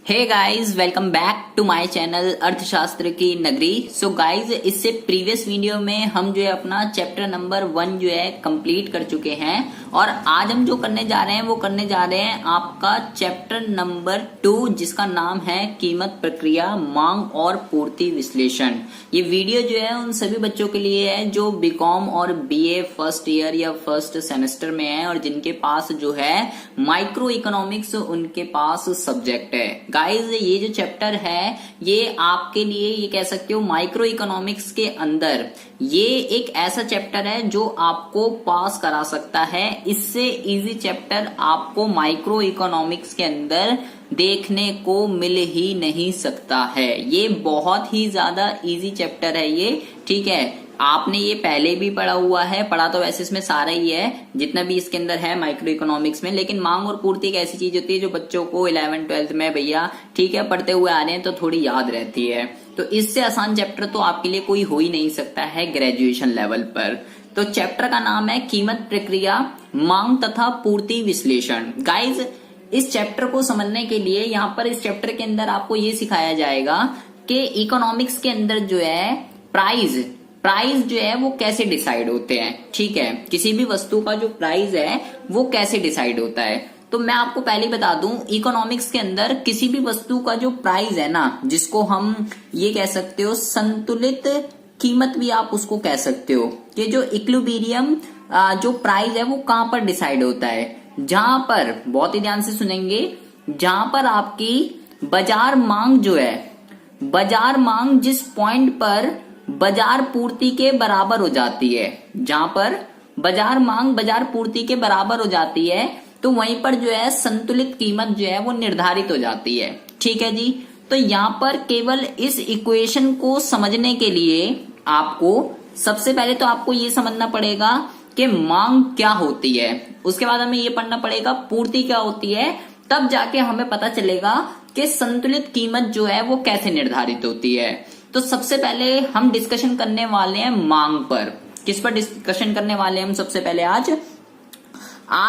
Hey guys, welcome back to my channel अर्थशास्त्र की नगरी। सो गाइस, इससे प्रीवियस वीडियो में हम जो है अपना चैप्टर नंबर 1 जो है कंप्लीट कर चुके हैं और आज हम जो करने जा रहे हैं वो करने जा रहे हैं आपका चैप्टर नंबर 2 जिसका नाम है कीमत प्रक्रिया, मांग और पूर्ति विश्लेषण। ये वीडियो जो है उन सभी बच्चों के लिए है जो बीकॉम और बीए फर्स्ट ईयर या फर्स्ट सेमेस्टर में है और जिनके पास जो है माइक्रो इकोनॉमिक्स उनके पास सब्जेक्ट है। गाइज, ये जो चैप्टर है ये आपके लिए, ये कह सकते हो माइक्रो इकोनॉमिक्स के अंदर ये एक ऐसा चैप्टर है जो आपको पास करा सकता है। इससे इजी चैप्टर आपको माइक्रो इकोनॉमिक्स के अंदर देखने को मिल ही नहीं सकता है। ये बहुत ही ज्यादा इजी चैप्टर है ये, ठीक है। आपने ये पहले भी पढ़ा हुआ है, पढ़ा तो वैसे इसमें सारा ही है जितना भी इसके अंदर है माइक्रो इकोनॉमिक्स में, लेकिन मांग और पूर्ति एक ऐसी चीज होती है जो बच्चों को 11th 12th में भैया ठीक है पढ़ते हुए आ रहे हैं तो थोड़ी याद रहती है। तो इससे आसान चैप्टर तो आपके लिए कोई हो ही नहीं सकता है ग्रेजुएशन लेवल पर। तो चैप्टर का नाम है कीमत प्रक्रिया, मांग तथा पूर्ति विश्लेषण। गाइज, इस चैप्टर को समझने के लिए यहाँ पर इस चैप्टर के अंदर आपको ये सिखाया जाएगा कि इकोनॉमिक्स के अंदर जो है प्राइस जो है वो कैसे डिसाइड होते हैं, ठीक है। किसी भी वस्तु का जो प्राइस है वो कैसे डिसाइड होता है। तो मैं आपको पहले बता दूं, इकोनॉमिक्स के अंदर किसी भी वस्तु का जो प्राइस है ना, जिसको हम ये कह सकते हो संतुलित कीमत भी आप उसको कह सकते हो, कि जो इक्विलिब्रियम जो प्राइस है वो कहां पर डिसाइड होता है, जहां पर, बहुत ही ध्यान से सुनेंगे, जहां पर आपकी बाजार मांग जो है, बाजार मांग जिस पॉइंट पर बाजार पूर्ति के बराबर हो जाती है, जहां पर बाजार मांग बाजार पूर्ति के बराबर हो जाती है, तो वहीं पर जो है संतुलित कीमत जो है वो निर्धारित हो जाती है, ठीक है जी। तो यहां पर केवल इस इक्वेशन को समझने के लिए आपको सबसे पहले तो आपको ये समझना पड़ेगा कि मांग क्या होती है, उसके बाद हमें ये पढ़ना पड़ेगा पूर्ति क्या होती है, तब जाके हमें पता चलेगा कि संतुलित कीमत जो है वो कैसे निर्धारित होती है। तो सबसे पहले हम डिस्कशन करने वाले हैं मांग पर। किस पर डिस्कशन करने वाले हैं हम सबसे पहले? आज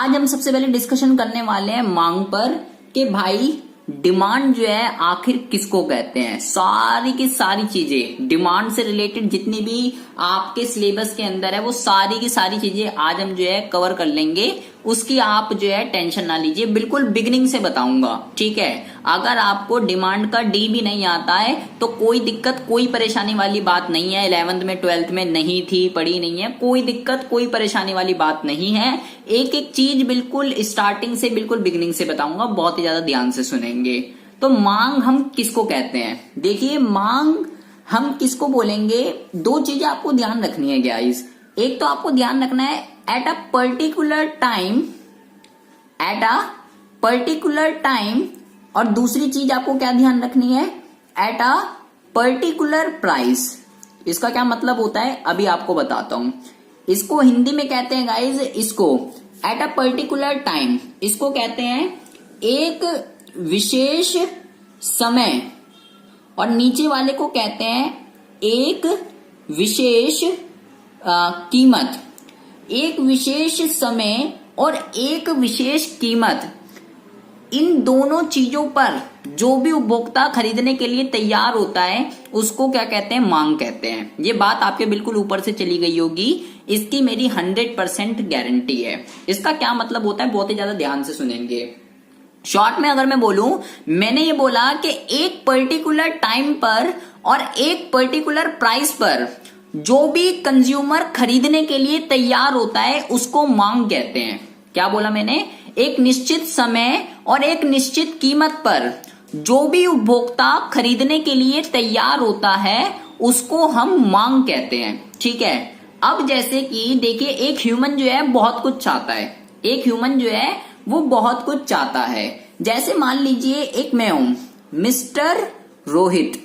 हम सबसे पहले डिस्कशन करने वाले हैं मांग पर, कि भाई डिमांड जो है आखिर किसको कहते हैं। सारी की सारी चीजें डिमांड से रिलेटेड जितनी भी आपके सिलेबस के अंदर है वो सारी की सारी चीजें आज हम जो है कवर कर लेंगे। उसकी आप जो है टेंशन ना लीजिए, बिल्कुल बिगिनिंग से बताऊंगा, ठीक है। अगर आपको डिमांड का डी भी नहीं आता है तो कोई दिक्कत, कोई परेशानी वाली बात नहीं है। 11th में 12th में नहीं थी, पढ़ी नहीं है, कोई दिक्कत कोई परेशानी वाली बात नहीं है। एक एक चीज बिल्कुल स्टार्टिंग से, बिल्कुल बिगिनिंग से बताऊंगा, बहुत ही ज्यादा ध्यान से सुनेंगे। तो मांग हम किसको कहते हैं? देखिए, मांग हम किसको बोलेंगे, दो चीजें आपको ध्यान रखनी है गाइस। एक तो आपको ध्यान रखना है एट अ पर्टिकुलर टाइम, और दूसरी चीज आपको क्या ध्यान रखनी है, एट अ पर्टिकुलर प्राइस। इसका क्या मतलब होता है अभी आपको बताता हूं। इसको हिंदी में कहते हैं गाइज, इसको एट अ पर्टिकुलर टाइम, इसको कहते हैं एक विशेष समय, और नीचे वाले को कहते हैं एक विशेष कीमत। एक विशेष समय और एक विशेष कीमत, इन दोनों चीजों पर जो भी उपभोक्ता खरीदने के लिए तैयार होता है उसको क्या कहते हैं? मांग कहते हैं। ये बात आपके बिल्कुल ऊपर से चली गई होगी, इसकी मेरी 100% गारंटी है। इसका क्या मतलब होता है, बहुत ही ज्यादा ध्यान से सुनेंगे। शॉर्ट में अगर मैं बोलूं, मैंने ये बोला कि एक पर्टिकुलर टाइम पर और एक पर्टिकुलर प्राइस पर जो भी कंज्यूमर खरीदने के लिए तैयार होता है उसको मांग कहते हैं। क्या बोला मैंने? एक निश्चित समय और एक निश्चित कीमत पर जो भी उपभोक्ता खरीदने के लिए तैयार होता है उसको हम मांग कहते हैं, ठीक है। अब जैसे कि देखिए, एक ह्यूमन जो है बहुत कुछ चाहता है, एक ह्यूमन जो है वो बहुत कुछ चाहता है। जैसे मान लीजिए एक मैं हूं मिस्टर रोहित,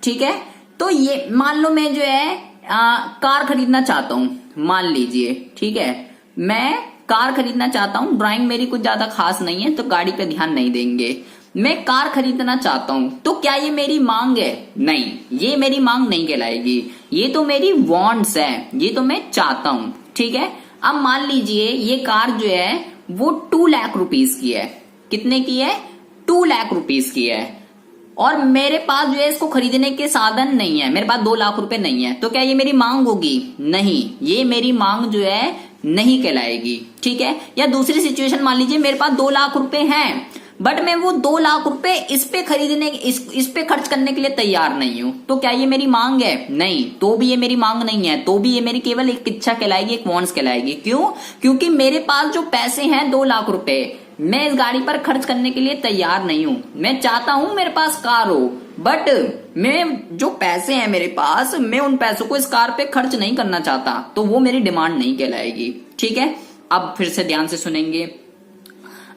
ठीक है। तो ये मान लो मैं जो है कार खरीदना चाहता हूं, मान लीजिए, ठीक है। मैं कार खरीदना चाहता हूं, ड्राइंग मेरी कुछ ज्यादा खास नहीं है तो गाड़ी पे ध्यान नहीं देंगे। मैं कार खरीदना चाहता हूं, तो क्या ये मेरी मांग है? नहीं, ये मेरी मांग नहीं कहलाएगी, ये तो मेरी वांट्स है, ये तो मैं चाहता हूं, ठीक है। अब मान लीजिए ये कार जो है वो 2 लाख रुपीस की है। कितने की है? 2 लाख रुपीस की है। और मेरे पास जो है इसको खरीदने के साधन नहीं है, मेरे पास 2 लाख रुपए नहीं है, तो क्या ये मेरी मांग होगी? नहीं, ये मेरी मांग जो है नहीं कहलाएगी। ठीक है। या दूसरी सिचुएशन मान लीजिए मेरे पास 2 लाख रुपए हैं, बट मैं वो 2 लाख रुपए इस पे खरीदने इस पे खर्च करने के लिए तैयार नहीं हूं, तो क्या ये मेरी मांग है? नहीं, तो भी ये मेरी मांग नहीं है, तो भी ये मेरी केवल एक इच्छा कहलाएगी, एक वांट्स कहलाएगी। क्यों? क्योंकि मेरे पास जो पैसे हैं 2 लाख रुपए, मैं इस गाड़ी पर खर्च करने के लिए तैयार नहीं हूं। मैं चाहता हूं मेरे पास कार हो, बट मैं जो पैसे हैं मेरे पास, मैं उन पैसों को इस कार पे खर्च नहीं करना चाहता, तो वो मेरी डिमांड नहीं कहलाएगी। ठीक है। अब फिर से ध्यान से सुनेंगे।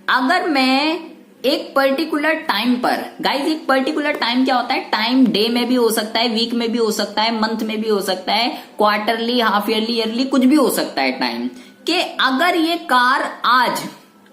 अगर मैं एक पर्टिकुलर टाइम पर, गाइज एक पर्टिकुलर टाइम क्या होता है? टाइम डे में भी हो सकता है, वीक में भी हो सकता है, मंथ में भी हो सकता है, क्वार्टरली, हाफ ईयरली, ईयरली, कुछ भी हो सकता है टाइम कि अगर ये कार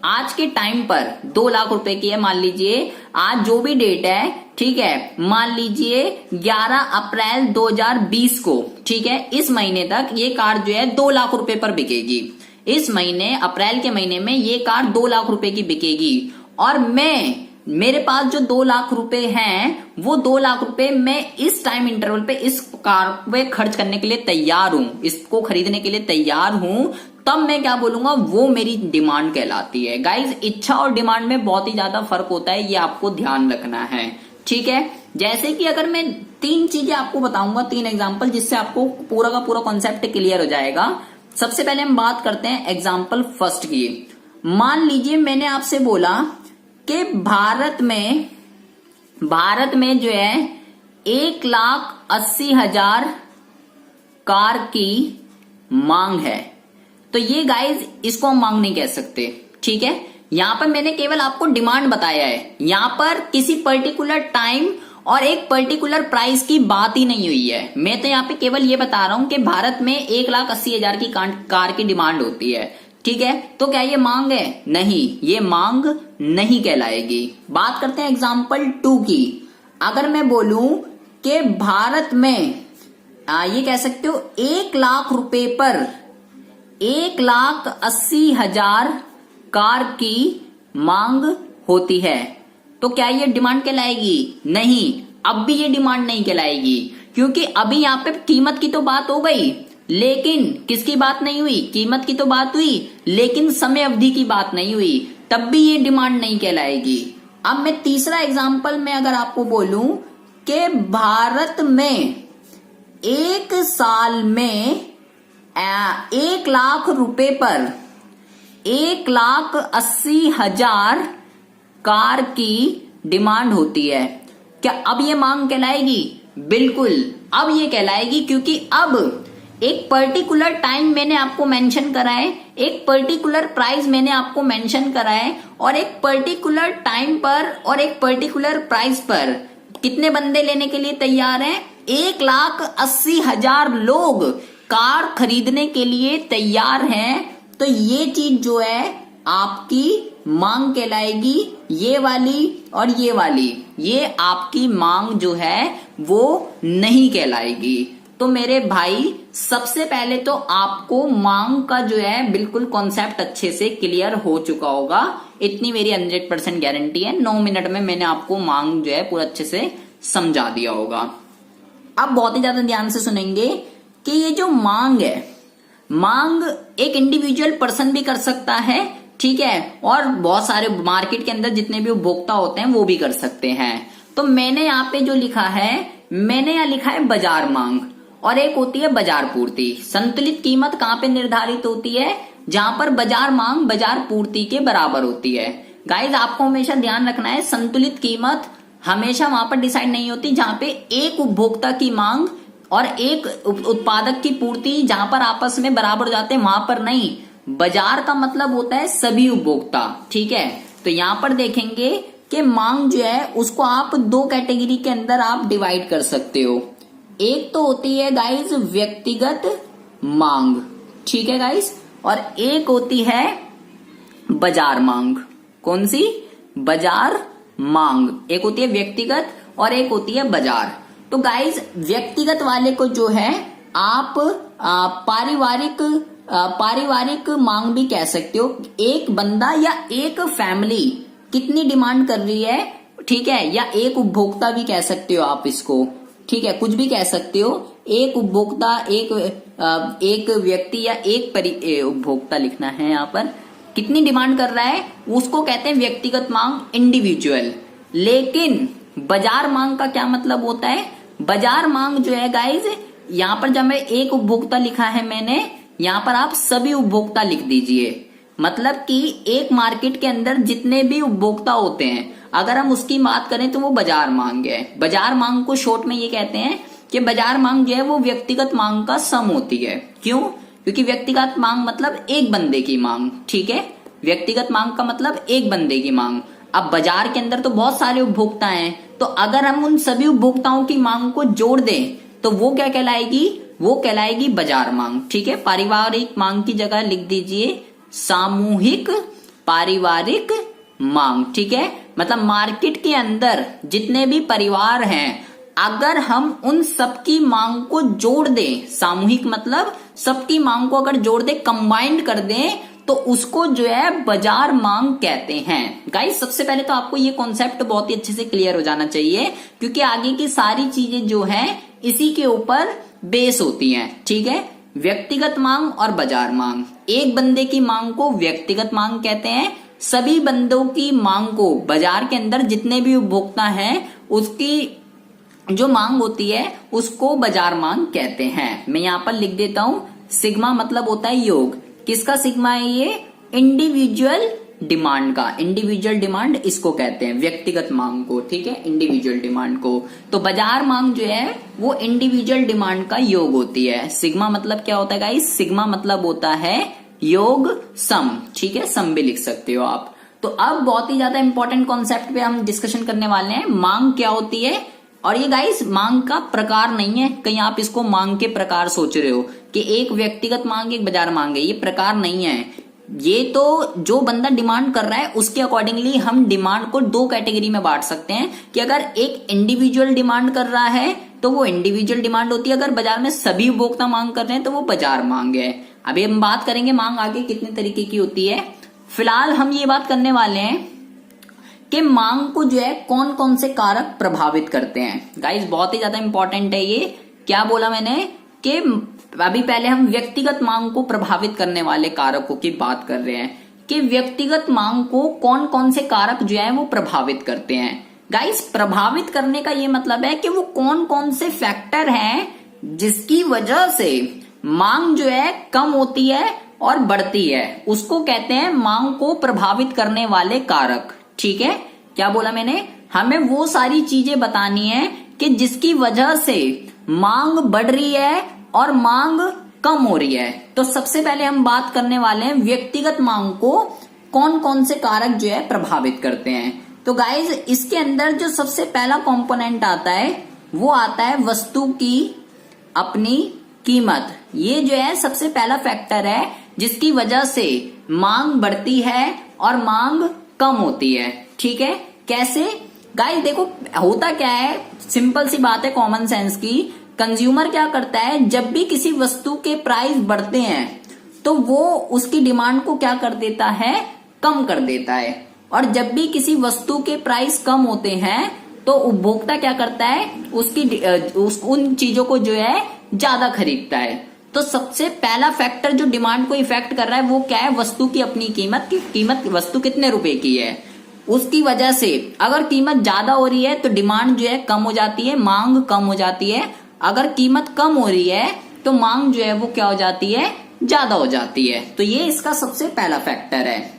आज के टाइम पर 2 लाख रुपए की है, मान लीजिए आज जो भी डेट है, ठीक है, मान लीजिए 11 अप्रैल 2020 को, ठीक है, इस महीने तक ये कार जो है 2 लाख रुपए पर बिकेगी। इस महीने अप्रैल के महीने में ये कार 2 लाख रुपए की बिकेगी, और मेरे पास जो 2 लाख रुपए हैं, वो 2 लाख रुपए मैं इस टाइम इंटरवल पे इस कार पे खर्च करने के लिए तैयार हूं, इसको खरीदने के लिए तैयार हूं, तब मैं क्या बोलूंगा? वो मेरी डिमांड कहलाती है। गाइज इच्छा और डिमांड में बहुत ही ज्यादा फर्क होता है, ये आपको ध्यान रखना है। ठीक है। जैसे कि अगर मैं 3 चीजें आपको बताऊंगा, 3 एग्जाम्पल, जिससे आपको पूरा का पूरा कॉन्सेप्ट क्लियर हो जाएगा। सबसे पहले हम बात करते हैं एग्जाम्पल फर्स्ट की। मान लीजिए मैंने आपसे बोला कि भारत में जो है 1,80,000 कार की मांग है, तो ये गाइज इसको हम मांग नहीं कह सकते। ठीक है। यहां पर मैंने केवल आपको डिमांड बताया है, यहां पर किसी पर्टिकुलर टाइम और एक पर्टिकुलर प्राइस की बात ही नहीं हुई है। मैं तो यहां पे केवल ये बता रहा हूं कि भारत में 1,80,000 की कार की डिमांड होती है। ठीक है। तो क्या ये मांग है? नहीं, ये मांग नहीं कहलाएगी। बात करते हैं एग्जाम्पल 2 की। अगर मैं बोलूं कि भारत में ये कह सकते हो 1 लाख रुपए पर 1,80,000 कार की मांग होती है, तो क्या ये डिमांड कहलाएगी? नहीं, अब भी ये डिमांड नहीं कहलाएगी, क्योंकि अभी यहाँ पे कीमत की तो बात हो गई, लेकिन किसकी बात नहीं हुई? कीमत की तो बात हुई, लेकिन समय अवधि की बात नहीं हुई, तब भी ये डिमांड नहीं कहलाएगी। अब मैं तीसरा एग्जाम्पल में अगर आपको बोलूं कि भारत में 1 साल में 1 लाख रुपए पर 1,80,000 कार की डिमांड होती है, क्या अब ये मांग कहलाएगी? बिल्कुल, अब ये कहलाएगी, क्योंकि अब एक पर्टिकुलर टाइम मैंने आपको मेंशन करा है, एक पर्टिकुलर प्राइस मैंने आपको मेंशन करा है, और एक पर्टिकुलर टाइम पर और एक पर्टिकुलर प्राइस पर कितने बंदे लेने के लिए तैयार हैं? 1,80,000 लोग कार खरीदने के लिए तैयार हैं। तो ये चीज जो है आपकी मांग कहलाएगी, ये वाली और ये वाली, ये आपकी मांग जो है वो नहीं कहलाएगी। तो मेरे भाई सबसे पहले तो आपको मांग का जो है बिल्कुल कॉन्सेप्ट अच्छे से क्लियर हो चुका होगा, इतनी मेरी 100% गारंटी है। 9 मिनट में मैंने आपको मांग जो है पूरा अच्छे से समझा दिया होगा। अब बहुत ही ज्यादा ध्यान से सुनेंगे कि ये जो मांग है, मांग एक इंडिविजुअल पर्सन भी कर सकता है, ठीक है, और बहुत सारे मार्केट के अंदर जितने भी उपभोक्ता होते हैं वो भी कर सकते हैं। तो मैंने यहाँ पे जो लिखा है, मैंने यहाँ लिखा है बाजार मांग, और एक होती है बाजार पूर्ति। संतुलित कीमत कहाँ पे निर्धारित होती है? जहां पर बाजार मांग बाजार पूर्ति के बराबर होती है। गाइज आपको हमेशा ध्यान रखना है, संतुलित कीमत हमेशा वहां पर डिसाइड नहीं होती जहां पे एक उपभोक्ता की मांग और एक उत्पादक की पूर्ति जहां पर आपस में बराबर हो जाते हैं, वहां पर नहीं। बाजार का मतलब होता है सभी उपभोक्ता, ठीक है। तो यहां पर देखेंगे कि मांग जो है उसको आप 2 कैटेगरी के अंदर आप डिवाइड कर सकते हो। एक तो होती है गाइज व्यक्तिगत मांग, ठीक है गाइज, और एक होती है बाजार मांग। कौन सी? बाजार मांग। एक होती है व्यक्तिगत और एक होती है बाजार। तो गाइज व्यक्तिगत वाले को जो है आप पारिवारिक मांग भी कह सकते हो। एक बंदा या एक फैमिली कितनी डिमांड कर रही है? ठीक है, या एक उपभोक्ता भी कह सकते हो आप इसको, ठीक है, कुछ भी कह सकते हो। एक उपभोक्ता, एक व्यक्ति या एक उपभोक्ता लिखना है यहाँ पर, कितनी डिमांड कर रहा है उसको कहते हैं व्यक्तिगत मांग, इंडिविजुअल। लेकिन बाजार मांग का क्या मतलब होता है? बाजार मांग जो है गाइज, यहाँ पर जब मैं एक उपभोक्ता लिखा है मैंने, यहाँ पर आप सभी उपभोक्ता लिख दीजिए। मतलब कि एक मार्केट के अंदर जितने भी उपभोक्ता होते हैं, अगर हम उसकी बात करें तो वो बाजार मांग है। बाजार मांग को शॉर्ट में ये कहते हैं कि बाजार मांग जो है वो व्यक्तिगत मांग का सम होती है। क्यों? क्योंकि व्यक्तिगत मांग मतलब एक बंदे की मांग, ठीक है, व्यक्तिगत मांग का मतलब एक बंदे की मांग। अब बाजार के अंदर तो बहुत सारे उपभोक्ता हैं, तो अगर हम उन सभी उपभोक्ताओं की मांग को जोड़ दें तो वो क्या कहलाएगी? वो कहलाएगी बाजार मांग, ठीक है। पारिवारिक मांग की जगह लिख दीजिए सामूहिक पारिवारिक मांग, ठीक है। मतलब मार्केट के अंदर जितने भी परिवार हैं, अगर हम उन सबकी मांग को जोड़ दें, सामूहिक मतलब सबकी मांग को अगर जोड़ दें, कंबाइंड कर दें, तो उसको जो है बाजार मांग कहते हैं। गाइस सबसे पहले तो आपको ये कॉन्सेप्ट बहुत ही अच्छे से क्लियर हो जाना चाहिए, क्योंकि आगे की सारी चीजें जो है इसी के ऊपर बेस होती हैं, ठीक है। व्यक्तिगत मांग और बाजार मांग, एक बंदे की मांग को व्यक्तिगत मांग कहते हैं, सभी बंदों की मांग को, बाजार के अंदर जितने भी उपभोक्ता हैं उसकी जो मांग होती है उसको बाजार मांग कहते हैं। मैं यहाँ पर लिख देता हूं, सिग्मा मतलब होता है योग। किसका सिग्मा है ये? इंडिविजुअल डिमांड का। इंडिविजुअल डिमांड इसको कहते हैं, व्यक्तिगत मांग को, ठीक है, इंडिविजुअल डिमांड को। तो बाजार मांग जो है वो इंडिविजुअल डिमांड का योग होती है। सिग्मा मतलब क्या होता है गाइस? सिग्मा मतलब होता है योग सम, ठीक है, सम भी लिख सकते हो आप। तो अब बहुत ही ज्यादा इंपॉर्टेंट कॉन्सेप्ट पे हम डिस्कशन करने वाले हैं, मांग क्या होती है। और ये गाइस मांग का प्रकार नहीं है, कहीं आप इसको मांग के प्रकार सोच रहे हो कि एक व्यक्तिगत मांग एक बाजार मांग है, ये प्रकार नहीं है। ये तो जो बंदा डिमांड कर रहा है उसके अकॉर्डिंगली हम डिमांड को दो कैटेगरी में बांट सकते हैं कि अगर एक इंडिविजुअल डिमांड कर रहा है तो वो इंडिविजुअल डिमांड होती है, अगर बाजार में सभी उपभोक्ता मांग कर रहे हैं तो वो बाजार मांग है। अभी हम बात करेंगे मांग आगे कितने तरीके की होती है। फिलहाल हम ये बात करने वाले हैं कि मांग को जो है कौन कौन से कारक प्रभावित करते हैं। गाइस बहुत ही ज्यादा इंपॉर्टेंट है ये। क्या बोला मैंने कि अभी पहले हम व्यक्तिगत मांग को प्रभावित करने वाले कारकों की बात कर रहे हैं कि व्यक्तिगत मांग को कौन कौन से कारक जो है वो प्रभावित करते हैं। गाइस प्रभावित करने का ये मतलब है कि वो कौन कौन से फैक्टर हैं जिसकी वजह से मांग जो है कम होती है और बढ़ती है, उसको कहते हैं मांग को प्रभावित करने वाले कारक, ठीक है। क्या बोला मैंने? हमें वो सारी चीजें बतानी है कि जिसकी वजह से मांग बढ़ रही है और मांग कम हो रही है। तो सबसे पहले हम बात करने वाले हैं व्यक्तिगत मांग को कौन कौन से कारक जो है प्रभावित करते हैं। तो गाइज इसके अंदर जो सबसे पहला कंपोनेंट आता है वो आता है वस्तु की अपनी कीमत। ये जो है सबसे पहला फैक्टर है जिसकी वजह से मांग बढ़ती है और मांग कम होती है, ठीक है। कैसे? गाइस देखो होता क्या है, सिंपल सी बात है कॉमन सेंस की। कंज्यूमर क्या करता है, जब भी किसी वस्तु के प्राइस बढ़ते हैं तो वो उसकी डिमांड को क्या कर देता है, कम कर देता है। और जब भी किसी वस्तु के प्राइस कम होते हैं तो उपभोक्ता क्या करता है, उन चीजों को जो है ज्यादा खरीदता है। तो सबसे पहला फैक्टर जो डिमांड को इफेक्ट कर रहा है वो क्या है, वस्तु की अपनी कीमत। की कीमत वस्तु कितने रुपए की है उसकी वजह से अगर कीमत ज्यादा हो रही है तो डिमांड जो है कम हो जाती है, मांग कम हो जाती है। अगर कीमत कम हो रही है तो मांग जो है वो क्या हो जाती है, ज्यादा हो जाती है। तो ये इसका सबसे पहला फैक्टर है।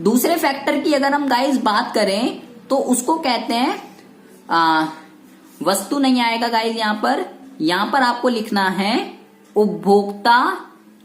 दूसरे फैक्टर की अगर हम गाइस बात करें तो उसको कहते हैं वस्तु नहीं आएगा गाइस, यहां पर आपको लिखना है उपभोक्ता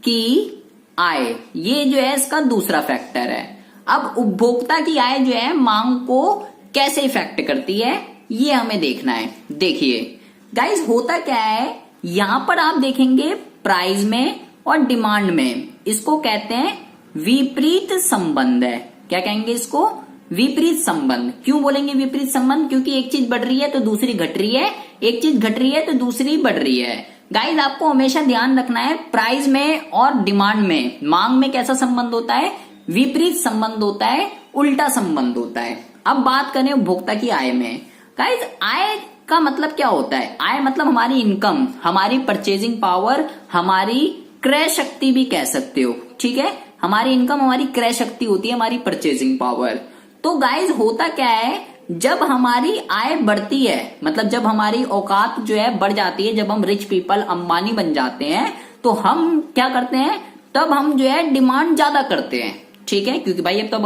की आय। ये जो है इसका दूसरा फैक्टर है। अब उपभोक्ता की आय जो है मांग को कैसे इफेक्ट करती है ये हमें देखना है। देखिए गाइस होता क्या है, यहां पर आप देखेंगे प्राइस में और डिमांड में इसको कहते हैं विपरीत संबंध है। क्या कहेंगे इसको, विपरीत संबंध। क्यों बोलेंगे विपरीत संबंध, क्योंकि एक चीज बढ़ रही है तो दूसरी घट रही है, एक चीज घट रही है तो दूसरी बढ़ रही है। गाइस आपको हमेशा ध्यान रखना है प्राइस में और डिमांड में, मांग में कैसा संबंध होता है, विपरीत संबंध होता है, उल्टा संबंध होता है। अब बात करें उपभोक्ता की आय में, गाइस आय का मतलब क्या होता है? आय मतलब हमारी इनकम, हमारी परचेजिंग पावर, हमारी क्रय शक्ति भी कह सकते हो, ठीक है। हमारी इनकम हमारी क्रय शक्ति होती है, हमारी परचेजिंग पावर। तो गाइस होता क्या है, जब हमारी आय बढ़ती है, मतलब जब हमारी औकात जो है बढ़ जाती है, जब हम रिच पीपल अंबानी बन जाते हैं, तो हम क्या करते हैं, तब हम जो है डिमांड ज्यादा करते हैं, ठीक है, क्योंकि भाई अब तो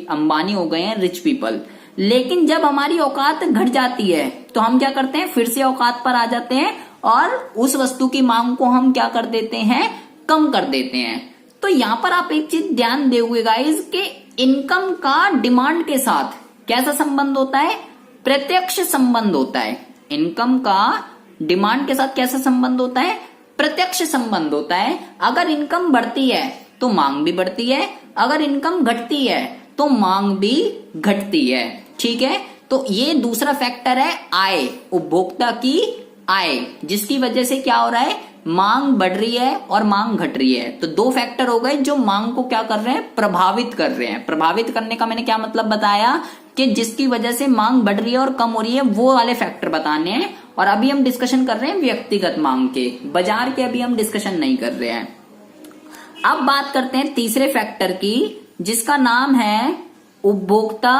अंबानी हो गए हैं रिच पीपल। लेकिन जब हमारी औकात घट जाती है तो हम क्या करते हैं, फिर से औकात पर आ जाते हैं और उस वस्तु की मांग को हम क्या कर देते हैं, कम कर देते हैं। तो यहां पर आप एक चीज ध्यान दोगे गाइस कि इनकम का डिमांड के साथ कैसा संबंध होता है, प्रत्यक्ष संबंध होता है। इनकम का डिमांड के साथ कैसा संबंध होता है, प्रत्यक्ष संबंध होता है। अगर इनकम बढ़ती है तो मांग भी बढ़ती है, अगर इनकम घटती है तो मांग भी घटती है, ठीक है। तो ये दूसरा फैक्टर है आय, उपभोक्ता की आय, जिसकी वजह से क्या हो रहा है, मांग बढ़ रही है और मांग घट रही है। तो दो फैक्टर हो गए जो मांग को क्या कर रहे हैं, प्रभावित कर रहे हैं। प्रभावित करने का मैंने क्या मतलब बताया कि जिसकी वजह से मांग बढ़ रही है और कम हो रही है, वो वाले फैक्टर बताने हैं। और अभी हम डिस्कशन कर रहे हैं व्यक्तिगत मांग के, बाजार के अभी हम डिस्कशन नहीं कर रहे हैं। अब बात करते हैं तीसरे फैक्टर की, जिसका नाम है उपभोक्ता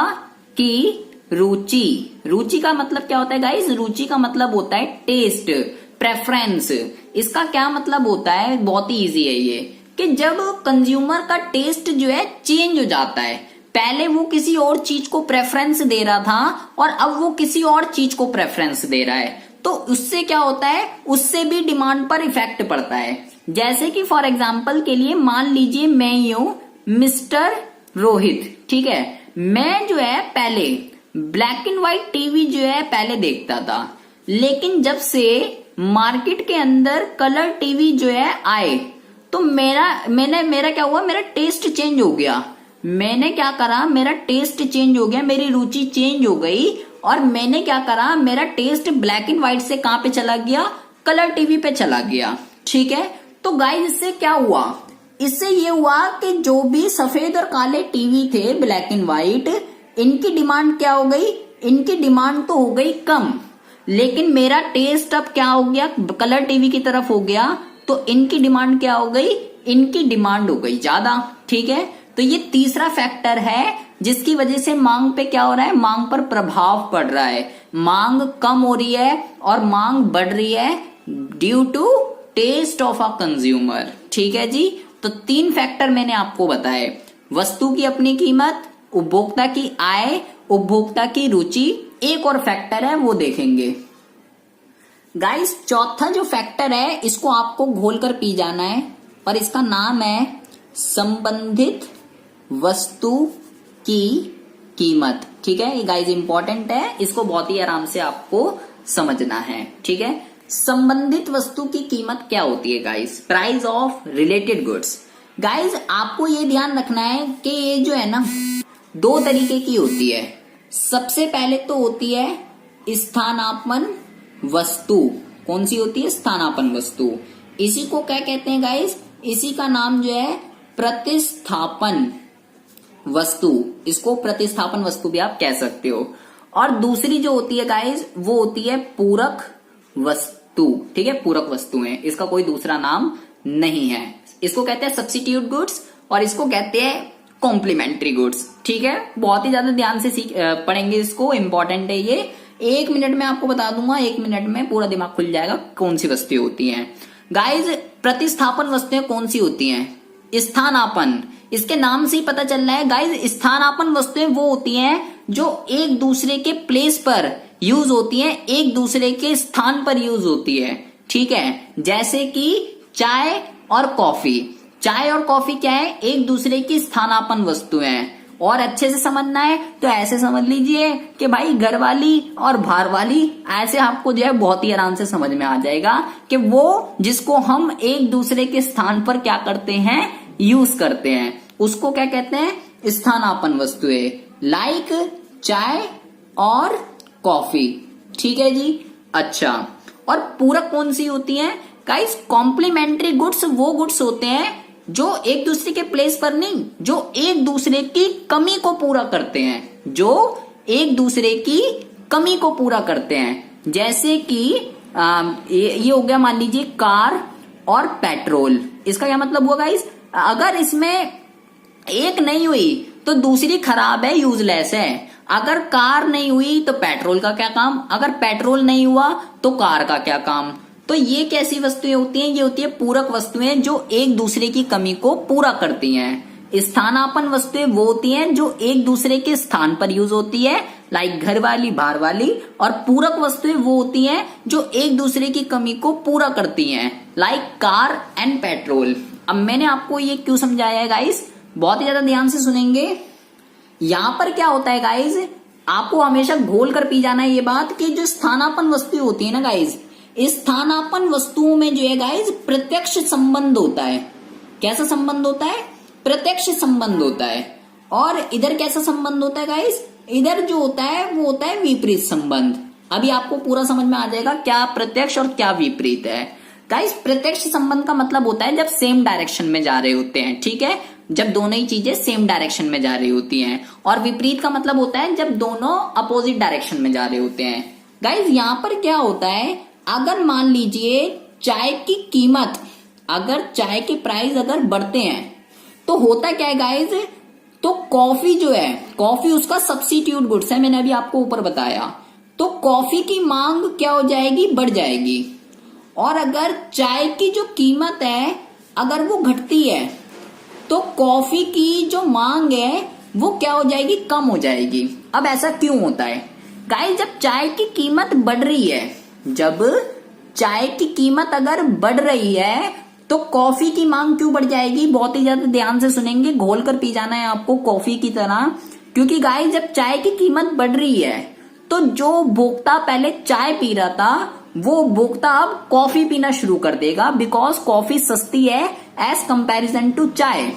की रुचि। रुचि का मतलब क्या होता है गाइस, रुचि का मतलब होता है टेस्ट, प्रेफरेंस। इसका क्या मतलब होता है, बहुत ही इजी है ये, कि जब कंज्यूमर का टेस्ट जो है चेंज हो जाता है। पहले वो किसी और चीज को प्रेफरेंस दे रहा था और अब वो किसी और चीज को प्रेफरेंस दे रहा है, तो उससे क्या होता है, उससे भी डिमांड पर इफेक्ट पड़ता है। जैसे कि फॉर एग्जाम्पल के लिए मान लीजिए मैं ही हूं मिस्टर रोहित, ठीक है। मैं जो है पहले ब्लैक एंड व्हाइट टीवी जो है पहले देखता था, लेकिन जब से मार्केट के अंदर कलर टीवी जो है आए तो मेरा क्या हुआ, मेरा टेस्ट चेंज हो गया। मैंने क्या करा, मेरा टेस्ट चेंज हो गया, मेरी रुचि चेंज हो गई और मैंने क्या करा, मेरा टेस्ट ब्लैक एंड व्हाइट से कहां पे चला गया, कलर टीवी पे चला गया, ठीक है। तो गाइस इससे क्या हुआ, इससे ये हुआ कि जो भी सफेद और काले टीवी थे ब्लैक एंड व्हाइट, इनकी डिमांड क्या हो गई, इनकी डिमांड तो हो गई कम, लेकिन मेरा टेस्ट अब क्या हो गया, कलर टीवी की तरफ हो गया, तो इनकी डिमांड क्या हो गई, इनकी डिमांड हो गई ज्यादा, ठीक है। तो ये तीसरा फैक्टर है जिसकी वजह से मांग पे क्या हो रहा है, मांग पर प्रभाव पड़ रहा है। मांग कम हो रही है और मांग बढ़ रही है due to taste of a consumer, ठीक है जी। तो तीन फैक्टर मैंने आपको बताए, वस्तु की अपनी कीमत, उपभोक्ता की आय, उपभोक्ता की रुचि। एक और फैक्टर है वो देखेंगे गाइस। चौथा जो फैक्टर है इसको आपको घोल कर पी जाना है और इसका नाम है संबंधित वस्तु की कीमत, ठीक है। ये गाइस इंपॉर्टेंट है, इसको बहुत ही आराम से आपको समझना है, ठीक है। संबंधित वस्तु की कीमत क्या होती है guys, price of related goods. Guys आपको ये ध्यान रखना है कि ये जो है ना दो तरीके की होती है। सबसे पहले तो होती है स्थानापन्न वस्तु। कौन सी होती है, स्थानापन्न वस्तु। इसी को क्या कहते हैं गाइस, इसी का नाम जो है प्रतिस्थापन वस्तु, इसको प्रतिस्थापन वस्तु भी आप कह सकते हो। और दूसरी जो होती है गाइस वो होती है पूरक वस्तु, ठीक है। पूरक वस्तुएं, इसका कोई दूसरा नाम नहीं है। इसको कहते हैं सब्स्टिट्यूट गुड्स और इसको कहते हैं कॉम्प्लीमेंट्री गुड्स, ठीक है। बहुत ही ज्यादा ध्यान से पढ़ेंगे इसको, इंपॉर्टेंट है ये। 1 मिनट में आपको बता दूंगा, 1 मिनट में पूरा दिमाग खुल जाएगा कौन सी वस्तुएं होती हैं। गाइज प्रतिस्थापन वस्तुएं कौन सी होती हैं, स्थानापन्न, इसके नाम से ही पता चल रहा है गाइज। स्थानापन्न वस्तुएं वो होती हैं जो एक दूसरे के प्लेस पर यूज होती हैं, एक दूसरे के स्थान पर यूज होती है, ठीक है। जैसे कि चाय और कॉफी। चाय और कॉफी क्या है, एक दूसरे की स्थानापन्न वस्तुएं हैं। और अच्छे से समझना है तो ऐसे समझ लीजिए कि भाई घर वाली और बाहर वाली, ऐसे आपको जो है बहुत ही आराम से समझ में आ जाएगा कि वो जिसको हम एक दूसरे के स्थान पर क्या करते हैं, यूज करते हैं, उसको क्या कहते हैं, स्थानापन्न वस्तुएं। लाइक चाय और कॉफी, ठीक है जी। अच्छा, और पूरक कौन सी होती है गाइस, कॉम्प्लीमेंट्री गुड्स वो गुड्स होते हैं जो एक दूसरे के प्लेस पर नहीं, जो एक दूसरे की कमी को पूरा करते हैं, जो एक दूसरे की कमी को पूरा करते हैं। जैसे कि ये हो गया मान लीजिए कार और पेट्रोल। इसका क्या मतलब हुआ गाइस, अगर इसमें एक नहीं हुई तो दूसरी खराब है, यूजलेस है। अगर कार नहीं हुई तो पेट्रोल का क्या काम, अगर पेट्रोल नहीं हुआ तो कार का क्या काम। तो ये कैसी वस्तुएं होती हैं, ये होती है पूरक वस्तुएं जो एक दूसरे की कमी को पूरा करती हैं। स्थानापन्न वस्तुएं वो होती हैं जो एक दूसरे के स्थान पर यूज होती है, लाइक घर वाली बाहर वाली। और पूरक वस्तुएं वो होती हैं जो एक दूसरे की कमी को पूरा करती हैं, लाइक कार एंड पेट्रोल। अब मैंने आपको ये क्यों समझाया है गाइस, बहुत ही ज्यादा ध्यान से सुनेंगे। यहां पर क्या होता है गाइस, आपको हमेशा घोल कर पी जाना है ये बात कि जो स्थानापन्न वस्तुएं होती है ना गाइस, इस स्थानापन्न वस्तुओं में जो है गाइस प्रत्यक्ष संबंध होता है। कैसा संबंध होता है, प्रत्यक्ष संबंध होता है। और इधर कैसा संबंध होता है गाइस, इधर जो होता है वो होता है विपरीत संबंध। अभी आपको पूरा समझ में आ जाएगा क्या प्रत्यक्ष और क्या विपरीत है। गाइस प्रत्यक्ष संबंध का मतलब होता है जब सेम डायरेक्शन में जा रहे होते हैं, ठीक है, जब दोनों ही चीजें सेम डायरेक्शन में जा रही होती हैं। और विपरीत का मतलब होता है जब दोनों अपोजिट डायरेक्शन में जा रहे होते हैं। गाइस यहाँ पर क्या होता है, अगर मान लीजिए चाय की कीमत, अगर चाय के प्राइस अगर बढ़ते हैं तो होता क्या है गाइस, तो कॉफी जो है, कॉफी उसका सब्स्टिट्यूट गुड्स है, मैंने अभी आपको ऊपर बताया। तो कॉफी की मांग क्या हो जाएगी, बढ़ जाएगी। और अगर चाय की जो कीमत है अगर वो घटती है तो कॉफी की जो मांग है वो क्या हो जाएगी, कम हो जाएगी। अब ऐसा क्यों होता है गाइस, जब चाय की कीमत बढ़ रही है, जब चाय की कीमत अगर बढ़ रही है तो कॉफी की मांग क्यों बढ़ जाएगी, बहुत ही ज्यादा ध्यान से सुनेंगे, घोल कर पी जाना है आपको कॉफी की तरह। क्योंकि गाइस जब चाय की कीमत बढ़ रही है तो जो भोक्ता पहले चाय पी रहा था वो भोक्ता अब कॉफी पीना शुरू कर देगा, बिकॉज कॉफी सस्ती है एज कंपैरिजन टू चाय।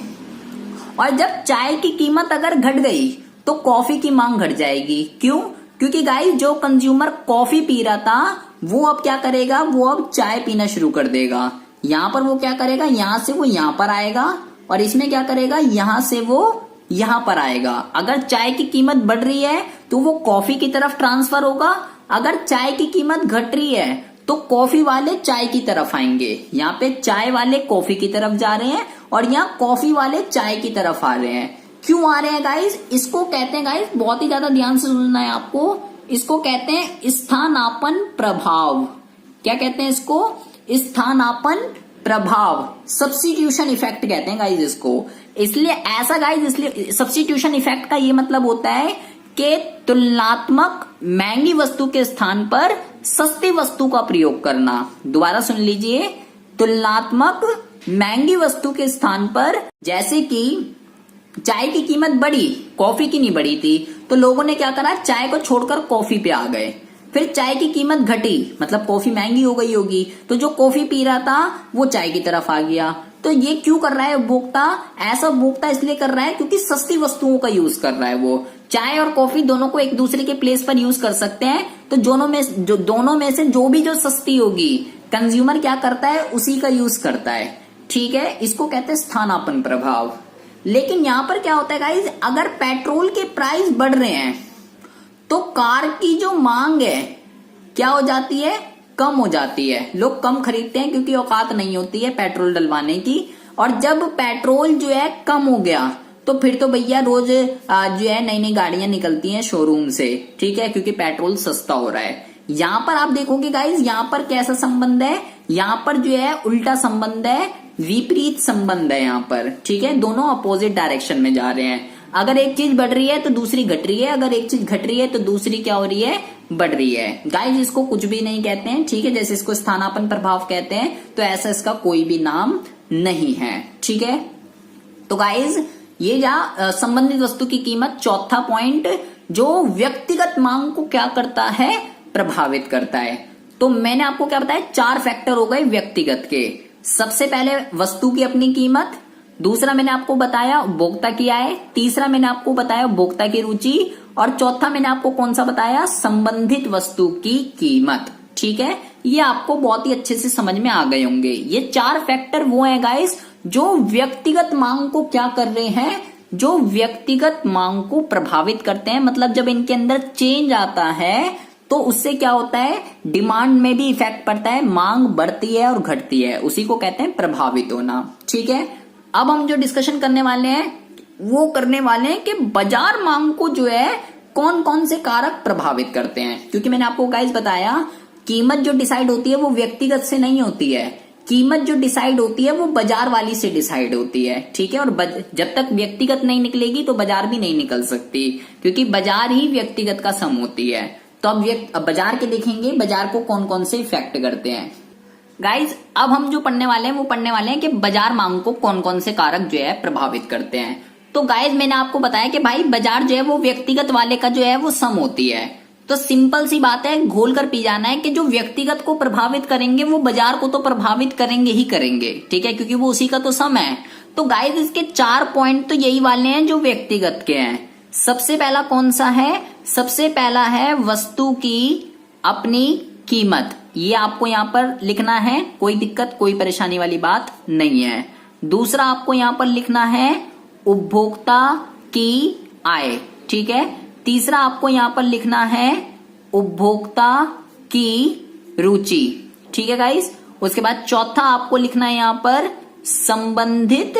और जब चाय की कीमत अगर घट गई तो कॉफी की मांग घट जाएगी। क्यों, क्योंकि गाइस जो कंज्यूमर कॉफी पी रहा था वो अब क्या करेगा, वो अब चाय पीना शुरू कर देगा। यहां पर वो क्या करेगा, यहां से वो यहां पर आएगा, और इसमें क्या करेगा, यहां से वो यहां पर आएगा। अगर चाय की कीमत बढ़ रही है तो वो कॉफी की तरफ ट्रांसफर होगा, अगर चाय की कीमत घट रही है तो कॉफी वाले चाय की तरफ आएंगे। यहाँ पे चाय वाले कॉफी की तरफ जा रहे हैं और यहाँ कॉफी वाले चाय की तरफ आ रहे हैं। क्यों आ रहे हैं गाइस, इसको कहते हैं गाइस, बहुत ही ज्यादा ध्यान से सुनना है आपको, इसको कहते हैं स्थानापन्न प्रभाव। क्या कहते हैं इसको, स्थानापन्न प्रभाव, सब्स्टिट्यूशन इफेक्ट कहते हैं गाइस इसको। इसलिए ऐसा गाइस, इसलिए सब्स्टिट्यूशन इफेक्ट का ये मतलब होता है कि तुलनात्मक महंगी वस्तु के स्थान पर सस्ती वस्तु का प्रयोग करना। दोबारा सुन लीजिए, तुलनात्मक महंगी वस्तु के स्थान पर, जैसे कि चाय की कीमत बढ़ी, कॉफी की नहीं बढ़ी थी, तो लोगों ने क्या करा, चाय को छोड़कर कॉफी पे आ गए। फिर चाय की कीमत घटी, मतलब कॉफी महंगी हो गई होगी, तो जो कॉफी पी रहा था वो चाय की तरफ आ गया। तो ये क्यों कर रहा है उपभोक्ता, ऐसा उपभोक्ता इसलिए कर रहा है क्योंकि सस्ती वस्तुओं का यूज कर रहा है। वो चाय और कॉफी दोनों को एक दूसरे के प्लेस पर यूज कर सकते हैं, तो दोनों में से जो भी जो सस्ती होगी कंज्यूमर क्या करता है, उसी का यूज करता है। ठीक है, इसको कहते हैं स्थानापन्न प्रभाव। लेकिन यहां पर क्या होता है गाइज, अगर पेट्रोल के प्राइस बढ़ रहे हैं तो कार की जो मांग है क्या हो जाती है, कम हो जाती है। लोग कम खरीदते हैं क्योंकि औकात नहीं होती है पेट्रोल डलवाने की। और जब पेट्रोल जो है कम हो गया तो फिर तो भैया रोज जो है नई नई गाड़ियां निकलती हैं शोरूम से, ठीक है, क्योंकि पेट्रोल सस्ता हो रहा है। यहां पर आप देखोगे गाइज, यहां पर कैसा संबंध है, यहां पर जो है उल्टा संबंध है, विपरीत संबंध है यहाँ पर। ठीक है, दोनों अपोजिट डायरेक्शन में जा रहे हैं। अगर एक चीज बढ़ रही है तो दूसरी घट रही है, अगर एक चीज घट रही है तो दूसरी क्या हो रही है, बढ़ रही है। गाइज इसको कुछ भी नहीं कहते हैं, ठीक है, जैसे इसको स्थानापन्न प्रभाव कहते हैं, तो ऐसा इसका कोई भी नाम नहीं है। ठीक है, तो गाइज ये जा संबंधित वस्तु की कीमत, चौथा पॉइंट, जो व्यक्तिगत मांग को क्या करता है, प्रभावित करता है। तो मैंने आपको क्या बताया, 4 फैक्टर हो गए व्यक्तिगत के। सबसे पहले वस्तु की अपनी कीमत, दूसरा मैंने आपको बताया उपभोक्ता की आय, तीसरा मैंने आपको बताया उपभोक्ता की रुचि, और चौथा मैंने आपको कौन सा बताया, संबंधित वस्तु की कीमत। ठीक है, ये आपको बहुत ही अच्छे से समझ में आ गए होंगे। ये 4 फैक्टर वो हैं गाइस जो व्यक्तिगत मांग को क्या कर रहे हैं, जो व्यक्तिगत मांग को प्रभावित करते हैं। मतलब जब इनके अंदर चेंज आता है तो उससे क्या होता है, डिमांड में भी इफेक्ट पड़ता है, मांग बढ़ती है और घटती है, उसी को कहते हैं प्रभावित होना। ठीक है, अब हम जो डिस्कशन करने वाले हैं वो करने वाले हैं कि बाजार मांग को जो है कौन कौन से कारक प्रभावित करते हैं। क्योंकि मैंने आपको गाइस बताया कीमत जो डिसाइड होती है वो व्यक्तिगत से नहीं होती है, कीमत जो डिसाइड होती है वो बाजार वाली से डिसाइड होती है। ठीक है, और जब तक व्यक्तिगत नहीं निकलेगी तो बाजार भी नहीं निकल सकती, क्योंकि बाजार ही व्यक्तिगत का सम होती है। तो अब बाजार के देखेंगे बाजार को कौन कौन से इफेक्ट करते हैं। गाइज अब हम जो पढ़ने वाले हैं वो पढ़ने वाले हैं कि बाजार मांग को कौन कौन से कारक जो है प्रभावित करते हैं। तो गाइज मैंने आपको बताया कि भाई बाजार जो है वो व्यक्तिगत वाले का जो है वो सम होती है। तो सिंपल सी बात है, घोल कर पी जाना है कि जो व्यक्तिगत को प्रभावित करेंगे वो बाजार को तो प्रभावित करेंगे ही करेंगे। ठीक है, क्योंकि वो उसी का तो सम है। तो गाइज इसके 4 पॉइंट तो यही वाले हैं जो व्यक्तिगत के हैं। सबसे पहला कौन सा है, सबसे पहला है वस्तु की अपनी कीमत। ये आपको यहां पर लिखना है, कोई दिक्कत कोई परेशानी वाली बात नहीं है। दूसरा आपको यहां पर लिखना है उपभोक्ता की आय। ठीक है, तीसरा आपको यहां पर लिखना है उपभोक्ता की रुचि। ठीक है गाइस, उसके बाद चौथा आपको लिखना है यहां पर संबंधित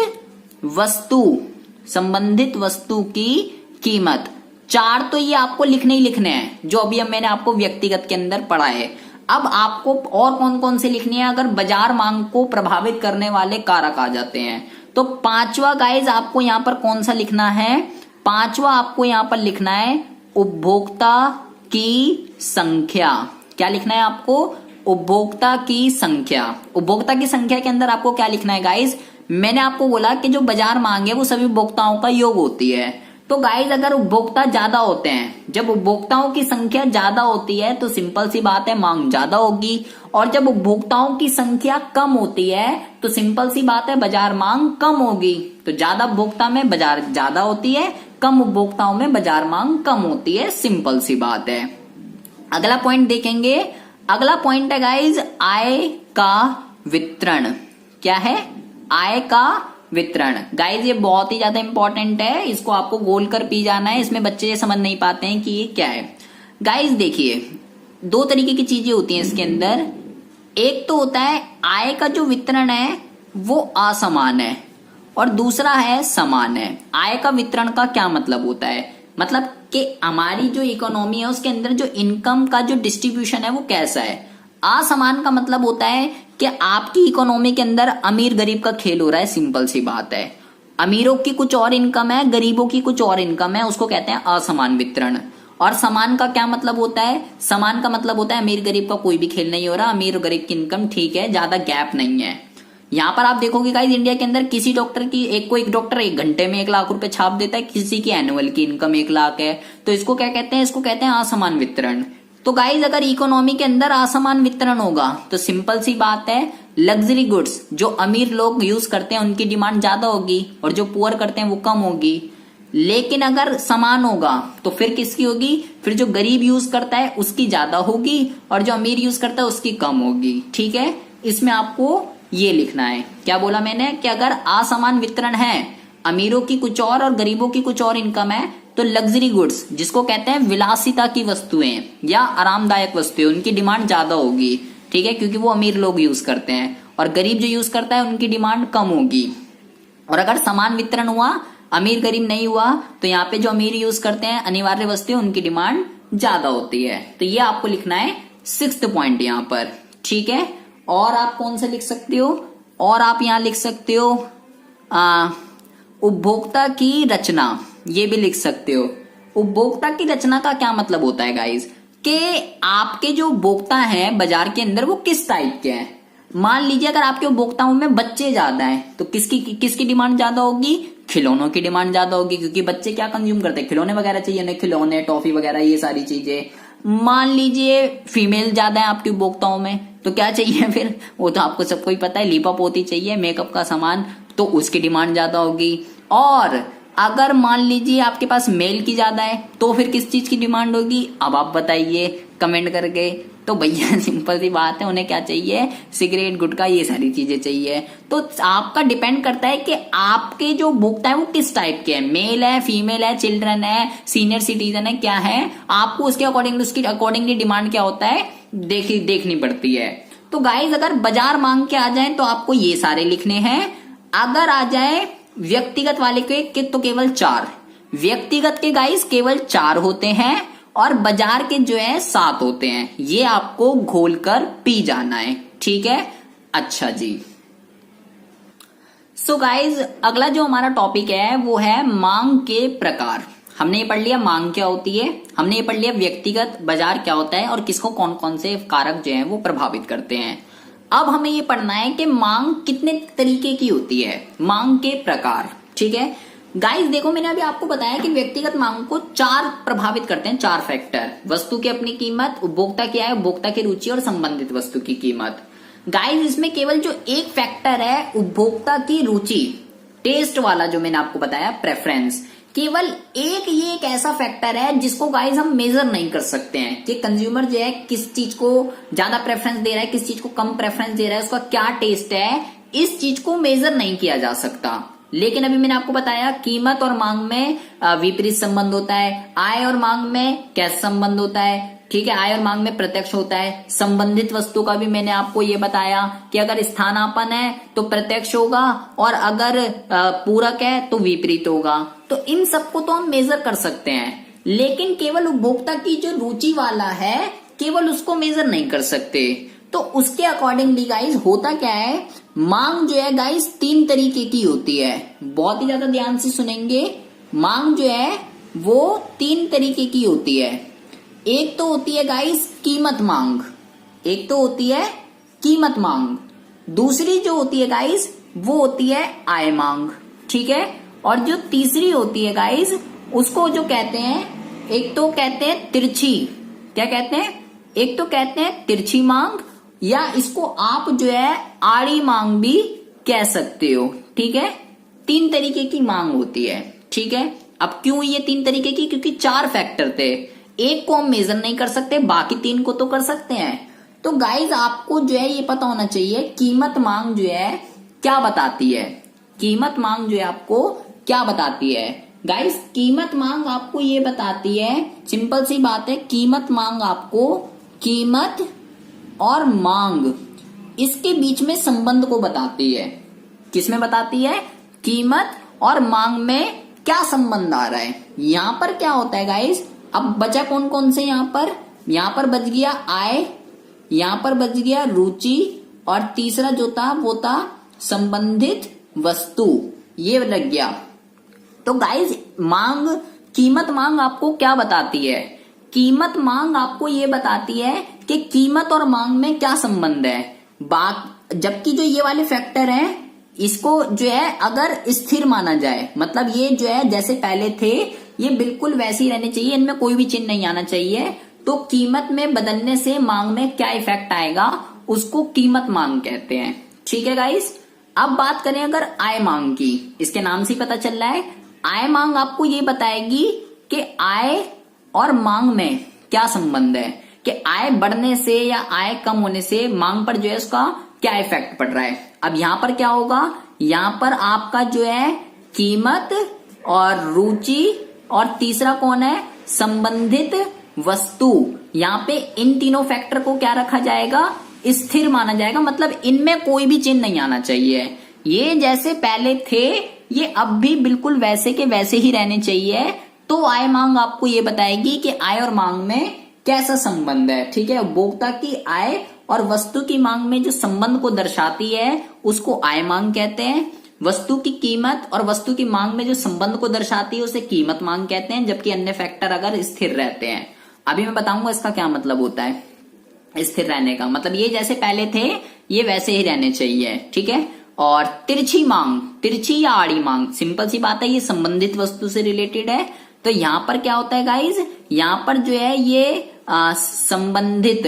वस्तु की कीमत। 4 तो ये आपको लिखने ही लिखने हैं जो अभी मैंने आपको व्यक्तिगत के अंदर पढ़ा है। अब आपको और कौन कौन से लिखने हैं अगर बाजार मांग को प्रभावित करने वाले कारक आ जाते हैं। तो 5वां गाइज आपको यहां पर कौन सा लिखना है, 5वां आपको यहां पर लिखना है उपभोक्ता की संख्या। क्या लिखना है आपको, उपभोक्ता की संख्या। उपभोक्ता की संख्या के अंदर आपको क्या लिखना है गाइज, मैंने आपको बोला कि जो बाजार मांग है वो सभी उपभोक्ताओं का योग होती है। तो गाइज अगर उपभोक्ता ज्यादा होते हैं, जब उपभोक्ताओं की संख्या ज्यादा होती है तो सिंपल सी बात है मांग ज्यादा होगी, और जब उपभोक्ताओं की संख्या कम होती है तो सिंपल सी बात है बाजार मांग कम होगी। तो ज्यादा उपभोक्ता में बाजार ज्यादा होती है, कम उपभोक्ताओं में बाजार मांग कम होती है, सिंपल सी बात है। अगला पॉइंट देखेंगे, अगला पॉइंट है गाइज आय का वितरण। क्या है, आय का वितरण। गाइज ये बहुत ही ज्यादा इंपॉर्टेंट है, इसको आपको गोल कर पी जाना है। इसमें बच्चे ये समझ नहीं पाते हैं कि ये क्या है। गाइज देखिए 2 तरीके की चीजें होती हैं इसके अंदर। एक तो होता है आय का जो वितरण है वो असमान है, और दूसरा है समान है। आय का वितरण का क्या मतलब होता है, मतलब कि हमारी जो इकोनॉमी है उसके अंदर जो इनकम का जो डिस्ट्रीब्यूशन है वो कैसा है। असमान का मतलब होता है कि आपकी इकोनॉमी के अंदर अमीर गरीब का खेल हो रहा है, सिंपल सी बात है। अमीरों की कुछ और इनकम है, गरीबों की कुछ और इनकम है, उसको कहते हैं असमान वितरण। और समान का क्या मतलब होता है, समान का मतलब होता है अमीर गरीब का कोई भी खेल नहीं हो रहा, अमीर और गरीब की इनकम ठीक है, ज्यादा गैप नहीं है। यहाँ पर आप देखोगे गाइस इंडिया के अंदर किसी डॉक्टर की एक डॉक्टर 1 घंटे में 1 लाख रुपए छाप देता है, किसी की एनुअल की इनकम 1 लाख है। तो इसको क्या कहते हैं, इसको कहते हैं असमान वितरण। तो गाइज अगर इकोनॉमी के अंदर असमान वितरण होगा तो सिंपल सी बात है लग्जरी गुड्स जो अमीर लोग यूज करते हैं उनकी डिमांड ज्यादा होगी, और जो पुअर करते हैं वो कम होगी। लेकिन अगर समान होगा तो फिर किसकी होगी, फिर जो गरीब यूज करता है उसकी ज्यादा होगी, और जो अमीर यूज करता है उसकी कम होगी। ठीक है, इसमें आपको ये लिखना है, क्या बोला मैंने, कि अगर असमान वितरण है, अमीरों की कुछ और गरीबों की कुछ और इनकम है, तो लग्जरी गुड्स जिसको कहते हैं विलासिता की वस्तुएं या आरामदायक वस्तुएं, उनकी डिमांड ज्यादा होगी। ठीक है, क्योंकि वो अमीर लोग यूज करते हैं, और गरीब जो यूज करता है उनकी डिमांड कम होगी। और अगर समान वितरण हुआ, अमीर गरीब नहीं हुआ, तो यहाँ पे जो अमीर यूज करते हैं अनिवार्य वस्तुएं उनकी डिमांड ज्यादा होती है। तो ये आपको लिखना है 6th पॉइंट यहाँ पर। ठीक है, और आप कौन सा लिख सकते हो, और आप यहाँ लिख सकते हो उपभोक्ता की रचना, ये भी लिख सकते हो। उपभोक्ता की रचना का क्या मतलब होता है गाइस, कि आपके जो उपभोक्ता हैं बाजार के अंदर वो किस टाइप के हैं। मान लीजिए अगर आपके उपभोक्ताओं में बच्चे ज्यादा हैं तो किसकी डिमांड ज्यादा होगी, खिलौनों की डिमांड ज्यादा होगी, क्योंकि बच्चे क्या कंज्यूम करते हैं, खिलौने वगैरह चाहिए उन्हें, खिलौने टॉफी वगैरह ये सारी चीजें। मान लीजिए फीमेल ज्यादा है आपके उपभोक्ताओं में तो क्या चाहिए फिर, वो तो आपको सबको ही पता है, लिपा पोती चाहिए, मेकअप का सामान, तो उसकी डिमांड ज्यादा होगी। और अगर मान लीजिए आपके पास मेल की ज्यादा है तो फिर किस चीज की डिमांड होगी, अब आप बताइए, कमेंट करके। तो भैया सिंपल सी बात है, उन्हें क्या चाहिए, सिगरेट गुटखा ये सारी चीजें चाहिए। तो आपका डिपेंड करता है कि आपके जो उपभोक्ता है वो किस टाइप के हैं, मेल है, फीमेल है, चिल्ड्रन है, सीनियर सिटीजन है, क्या है, आपको उसके अकॉर्डिंग उसकी अकॉर्डिंगली डिमांड क्या होता है देखनी पड़ती है। तो गाइज अगर बाजार मांग के आ जाए तो आपको ये सारे लिखने हैं। अगर आ जाए व्यक्तिगत वाले के तो केवल 4, व्यक्तिगत के गाइज केवल 4 होते हैं और बाजार के जो है 7 होते हैं। ये आपको घोलकर पी जाना है, ठीक है। अच्छा जी, सो गाइज अगला जो हमारा टॉपिक है वो है मांग के प्रकार। हमने ये पढ़ लिया मांग क्या होती है, हमने ये पढ़ लिया व्यक्तिगत बाजार क्या होता है और किसको कौन कौन से कारक जो है वो प्रभावित करते हैं। अब हमें ये पढ़ना है कि मांग कितने तरीके की होती है, मांग के प्रकार, ठीक है। गाइस देखो मैंने अभी आपको बताया कि व्यक्तिगत मांग को 4 प्रभावित करते हैं, 4 फैक्टर, वस्तु की अपनी कीमत, उपभोक्ता की आय, उपभोक्ता की रुचि और संबंधित वस्तु की कीमत। गाइस इसमें केवल जो एक फैक्टर है उपभोक्ता की रुचि, टेस्ट वाला जो मैंने आपको बताया प्रेफरेंस, केवल ये एक ऐसा फैक्टर है जिसको गाइस हम मेजर नहीं कर सकते हैं कि कंज्यूमर जो है किस चीज को ज्यादा प्रेफरेंस दे रहा है, किस चीज को कम प्रेफरेंस दे रहा है, उसका क्या टेस्ट है, इस चीज को मेजर नहीं किया जा सकता। लेकिन अभी मैंने आपको बताया कीमत और मांग में विपरीत संबंध होता है, आय और मांग में कैसा संबंध होता है, ठीक है, आय और मांग में प्रत्यक्ष होता है। संबंधित वस्तु का भी मैंने आपको ये बताया कि अगर स्थानापन्न है तो प्रत्यक्ष होगा और अगर पूरक है तो विपरीत होगा। तो इन सबको तो हम मेजर कर सकते हैं, लेकिन केवल उपभोक्ता की जो रुचि वाला है केवल उसको मेजर नहीं कर सकते। तो उसके अकॉर्डिंगली गाइस होता क्या है, मांग जो है गाइस 3 तरीके की होती है, बहुत ही ज्यादा ध्यान से सुनेंगे। मांग जो है वो 3 तरीके की होती है। एक तो होती है गाइस कीमत मांग, एक तो होती है कीमत मांग, दूसरी जो होती है गाइस वो होती है आय मांग, ठीक है। और जो तीसरी होती है गाइस उसको जो कहते हैं, एक तो कहते हैं तिरछी, क्या कहते हैं, एक तो कहते हैं तिरछी मांग या इसको आप जो है आड़ी मांग भी कह सकते हो, ठीक है। 3 तरीके की मांग होती है, ठीक है। अब क्यों ये 3 तरीके की, क्योंकि 4 फैक्टर थे, एक को हम मेजर नहीं कर सकते, बाकी 3 को तो कर सकते हैं। तो गाइज आपको जो है ये पता होना चाहिए कीमत मांग जो है क्या बताती है, कीमत मांग जो है आपको क्या बताती है। गाइज कीमत मांग आपको ये बताती है, सिंपल सी बात है, कीमत मांग आपको कीमत और मांग इसके बीच में संबंध को बताती है। किसमें बताती है, कीमत और मांग में क्या संबंध आ रहा है। यहां पर क्या होता है गाइस, अब बचा कौन कौन से, यहां पर बच गया आय, यहां पर बच गया रुचि और तीसरा जो था वो था संबंधित वस्तु, ये लग गया। तो गाइस मांग, कीमत मांग आपको क्या बताती है, कीमत मांग आपको ये बताती है कि कीमत और मांग में क्या संबंध है। जबकि जो ये वाले फैक्टर हैं इसको जो है अगर स्थिर माना जाए, मतलब ये जो है जैसे पहले थे ये बिल्कुल वैसे ही रहने चाहिए, इनमें कोई भी चिन्ह नहीं आना चाहिए। तो कीमत में बदलने से मांग में क्या इफेक्ट आएगा उसको कीमत मांग कहते हैं, ठीक है गाइस। अब बात करें अगर आय मांग की, इसके नाम से पता चल रहा है, आय मांग आपको ये बताएगी कि आय और मांग में क्या संबंध है, कि आय बढ़ने से या आय कम होने से मांग पर जो है उसका क्या इफेक्ट पड़ रहा है। अब यहां पर क्या होगा, यहां पर आपका जो है कीमत और रुचि और तीसरा कौन है, संबंधित वस्तु, यहां पे इन तीनों फैक्टर को क्या रखा जाएगा, स्थिर माना जाएगा, मतलब इनमें कोई भी चिन्ह नहीं आना चाहिए। ये जैसे पहले थे ये अब भी बिल्कुल वैसे के वैसे ही रहने चाहिए। तो आय मांग आपको ये बताएगी कि आय और मांग में कैसा संबंध है, ठीक है। उपभोक्ता की आय और वस्तु की मांग में जो संबंध को दर्शाती है उसको आय मांग कहते हैं। वस्तु की कीमत और वस्तु की मांग में जो संबंध को दर्शाती है उसे कीमत मांग कहते हैं, जबकि अन्य फैक्टर अगर स्थिर रहते हैं। अभी मैं बताऊंगा इसका क्या मतलब होता है स्थिर रहने का, मतलब ये जैसे पहले थे ये वैसे ही रहने चाहिए, ठीक है। और तिरछी मांग, तिरछी या आड़ी मांग, सिंपल सी बात है ये संबंधित वस्तु से रिलेटेड है। तो यहां पर क्या होता है गाइज, यहां पर जो है ये संबंधित,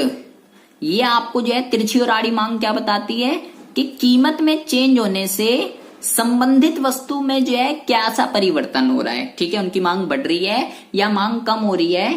ये आपको जो है तिरछी और आड़ी मांग क्या बताती है कि कीमत में चेंज होने से संबंधित वस्तु में जो है क्या सा परिवर्तन हो रहा है, ठीक है। उनकी मांग बढ़ रही है या मांग कम हो रही है,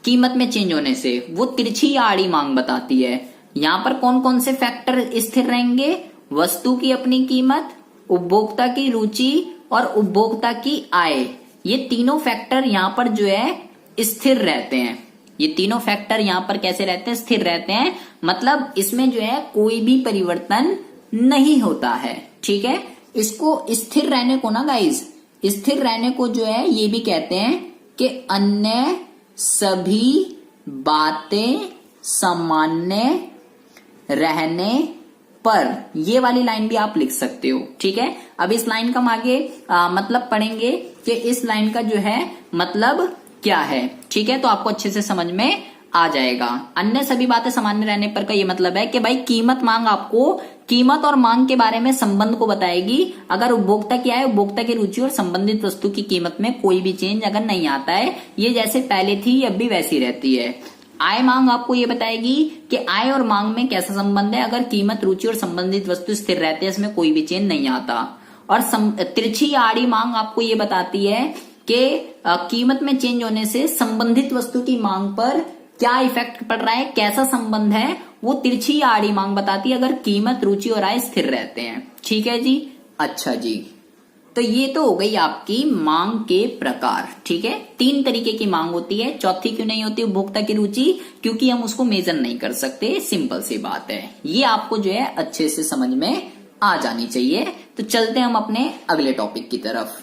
कीमत में चेंज होने से, वो तिरछी या आड़ी मांग बताती है। यहाँ पर कौन कौन से फैक्टर स्थिर रहेंगे? वस्तु की अपनी कीमत, उपभोक्ता की रुचि और उपभोक्ता की आय। ये तीनों फैक्टर यहाँ पर जो है स्थिर रहते हैं। ये तीनों फैक्टर यहाँ पर कैसे रहते हैं? स्थिर रहते हैं, मतलब इसमें जो है कोई भी परिवर्तन नहीं होता है। ठीक है, इसको स्थिर रहने को ना गाइज, स्थिर रहने को जो है ये भी कहते हैं कि अन्य सभी बातें सामान्य रहने पर। ये वाली लाइन भी आप लिख सकते हो। ठीक है, अब इस लाइन का हम आगे मतलब पढ़ेंगे कि इस लाइन का जो है मतलब क्या है। ठीक है, तो आपको अच्छे से समझ में आ जाएगा। अन्य सभी बातें सामान्य रहने पर का ये मतलब है कि भाई कीमत मांग आपको कीमत और मांग के बारे में संबंध को बताएगी। अगर उपभोक्ता की आय, उपभोक्ता की रुचि और संबंधित वस्तु की कीमत में कोई भी चेंज अगर नहीं आता है, ये जैसे पहले थी अब भी वैसी रहती है। आय मांग आपको ये बताएगी कि आय और मांग में कैसा संबंध है। अगर कीमत, रुचि और संबंधित वस्तु स्थिर रहते हैं, इसमें कोई भी चेंज नहीं आता। और तिरछी या आड़ी मांग आपको ये बताती है कि कीमत में चेंज होने से संबंधित वस्तु की मांग पर क्या इफेक्ट पड़ रहा है, कैसा संबंध है, वो तिरछी या आड़ी मांग बताती है अगर कीमत, रुचि और आय स्थिर रहते हैं। ठीक है जी, अच्छा जी, तो ये तो हो गई आपकी मांग के प्रकार। ठीक है, 3 तरीके की मांग होती है। चौथी क्यों नहीं होती? उपभोक्ता की रुचि, क्योंकि हम उसको मेजर नहीं कर सकते, सिंपल सी बात है। ये आपको जो है अच्छे से समझ में आ जानी चाहिए। तो चलते हैं हम अपने अगले टॉपिक की तरफ।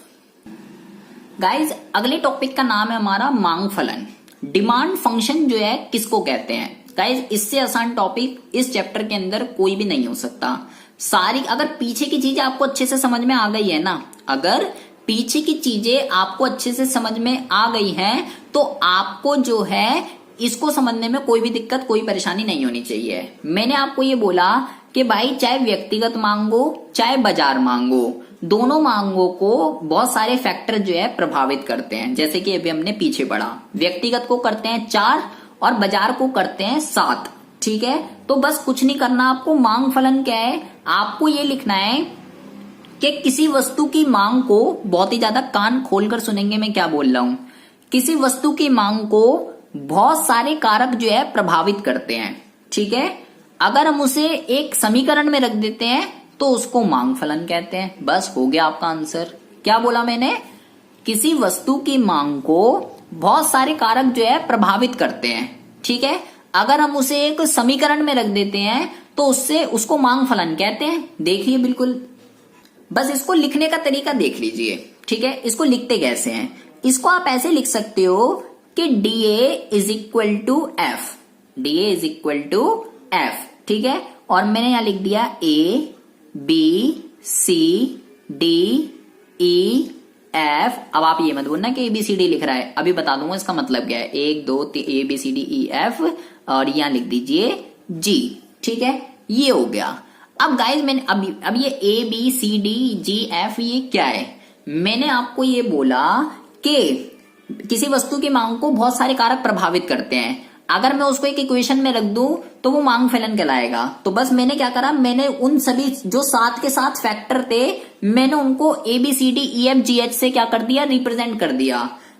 गाइज, अगले टॉपिक का नाम है हमारा मांग फलन। डिमांड फंक्शन जो है किसको कहते हैं? गाइज, इससे आसान टॉपिक इस चैप्टर के अंदर कोई भी नहीं हो सकता। सारी अगर पीछे की चीजें आपको अच्छे से समझ में आ गई है ना, अगर पीछे की चीजें आपको अच्छे से समझ में आ गई हैं, तो आपको जो है इसको समझने में कोई भी दिक्कत, कोई परेशानी नहीं होनी चाहिए। मैंने आपको ये बोला कि भाई चाहे व्यक्तिगत मांगो चाहे बाजार मांगो, दोनों मांगों को बहुत सारे फैक्टर जो है प्रभावित करते हैं। जैसे कि अभी हमने पीछे पढ़ा, व्यक्तिगत को करते हैं 4 और बाजार को करते हैं 7। ठीक है, तो बस कुछ नहीं करना आपको। मांग फलन क्या है? आपको ये लिखना है कि किसी वस्तु की मांग को, बहुत ही ज्यादा कान खोलकर सुनेंगे मैं क्या बोल रहा हूं, किसी वस्तु की मांग को बहुत सारे कारक जो है प्रभावित करते हैं। ठीक है, अगर हम उसे एक समीकरण में रख देते हैं तो उसको मांग फलन कहते हैं। बस हो गया आपका आंसर। क्या बोला मैंने? किसी वस्तु की मांग को बहुत सारे कारक जो है प्रभावित करते हैं। ठीक है, अगर हम उसे एक समीकरण में रख देते हैं तो उसको मांग फलन कहते हैं। देखिए, बिल्कुल बस इसको लिखने का तरीका देख लीजिए। ठीक है, इसको लिखते कैसे हैं? इसको आप ऐसे लिख सकते हो कि DA is equal to F, DA is equal to F. ठीक है, और मैंने यहां लिख दिया A B C D E F। अब आप ये मत बोलना कि ABCD लिख रहा है, अभी बता दूंगा इसका मतलब क्या है। 1 2 3 ABCDEF और यहां लिख दीजिए G। ठीक है, ये हो गया। अब गाइज मैंने अब ये ABCDGF ये क्या है? मैंने आपको ये बोला कि किसी वस्तु की मांग को बहुत सारे कारक प्रभावित करते हैं। अगर मैं उसको एक इक्वेशन में रख दूं तो वो मांग फलन कहलाएगा। तो बस मैंने क्या करा, मैंने उन सभी जो 7 के 7 फैक्टर थे, मैंने उनको ABCDEFGH से क्या कर दिया, रिप्रेजेंट कर दिया।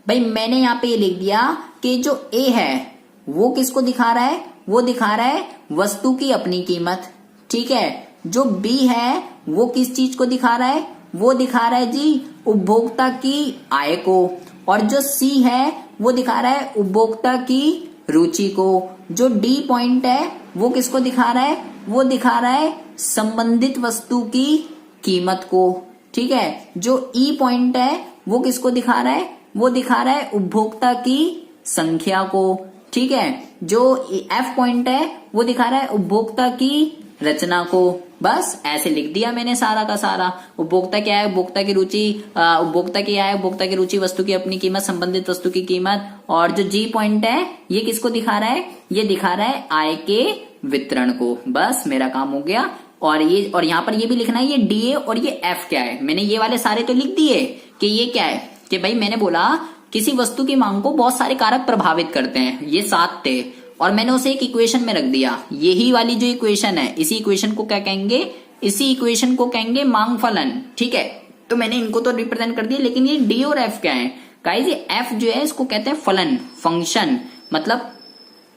भाई मैंने यहाँ पे ये लिख दिया कि जो A है वो किसको दिखा रहा है? वो दिखा रहा है वस्तु की अपनी कीमत। ठीक है, जो B है वो किस चीज को दिखा रहा है? वो दिखा रहा है जी उपभोक्ता की आय को। और जो C है वो दिखा रहा है उपभोक्ता की रुचि को। जो D पॉइंट है वो किसको दिखा रहा है? वो दिखा रहा है संबंधित वस्तु की कीमत को। ठीक है, जो E पॉइंट है वो किसको दिखा रहा है? वो दिखा रहा है उपभोक्ता की संख्या को। ठीक है, जो F पॉइंट है वो दिखा रहा है उपभोक्ता की रचना को। बस ऐसे लिख दिया मैंने सारा का सारा। उपभोक्ता क्या है? उपभोक्ता की रुचि, उपभोक्ता की आय, उपभोक्ता की रुचि, वस्तु की अपनी कीमत, संबंधित वस्तु की कीमत। और जो G पॉइंट है ये किसको दिखा रहा है? ये दिखा रहा है आय के वितरण को। बस मेरा काम हो गया। और यहाँ पर ये भी लिखना है ये DA और ये F क्या है। मैंने ये वाले सारे तो लिख दिए कि ये क्या है, कि भाई मैंने बोला किसी वस्तु की मांग को बहुत सारे कारक प्रभावित करते हैं, ये 7 थे, और मैंने उसे एक इक्वेशन में रख दिया। यही वाली जो इक्वेशन है, इसी इक्वेशन को क्या कहेंगे? इसी इक्वेशन को कहेंगे मांग फलन। ठीक है, तो मैंने इनको तो रिप्रेजेंट कर दिया, लेकिन ये D और F क्या है गाइस? ये F जो है इसको कहते हैं फलन, फंक्शन। मतलब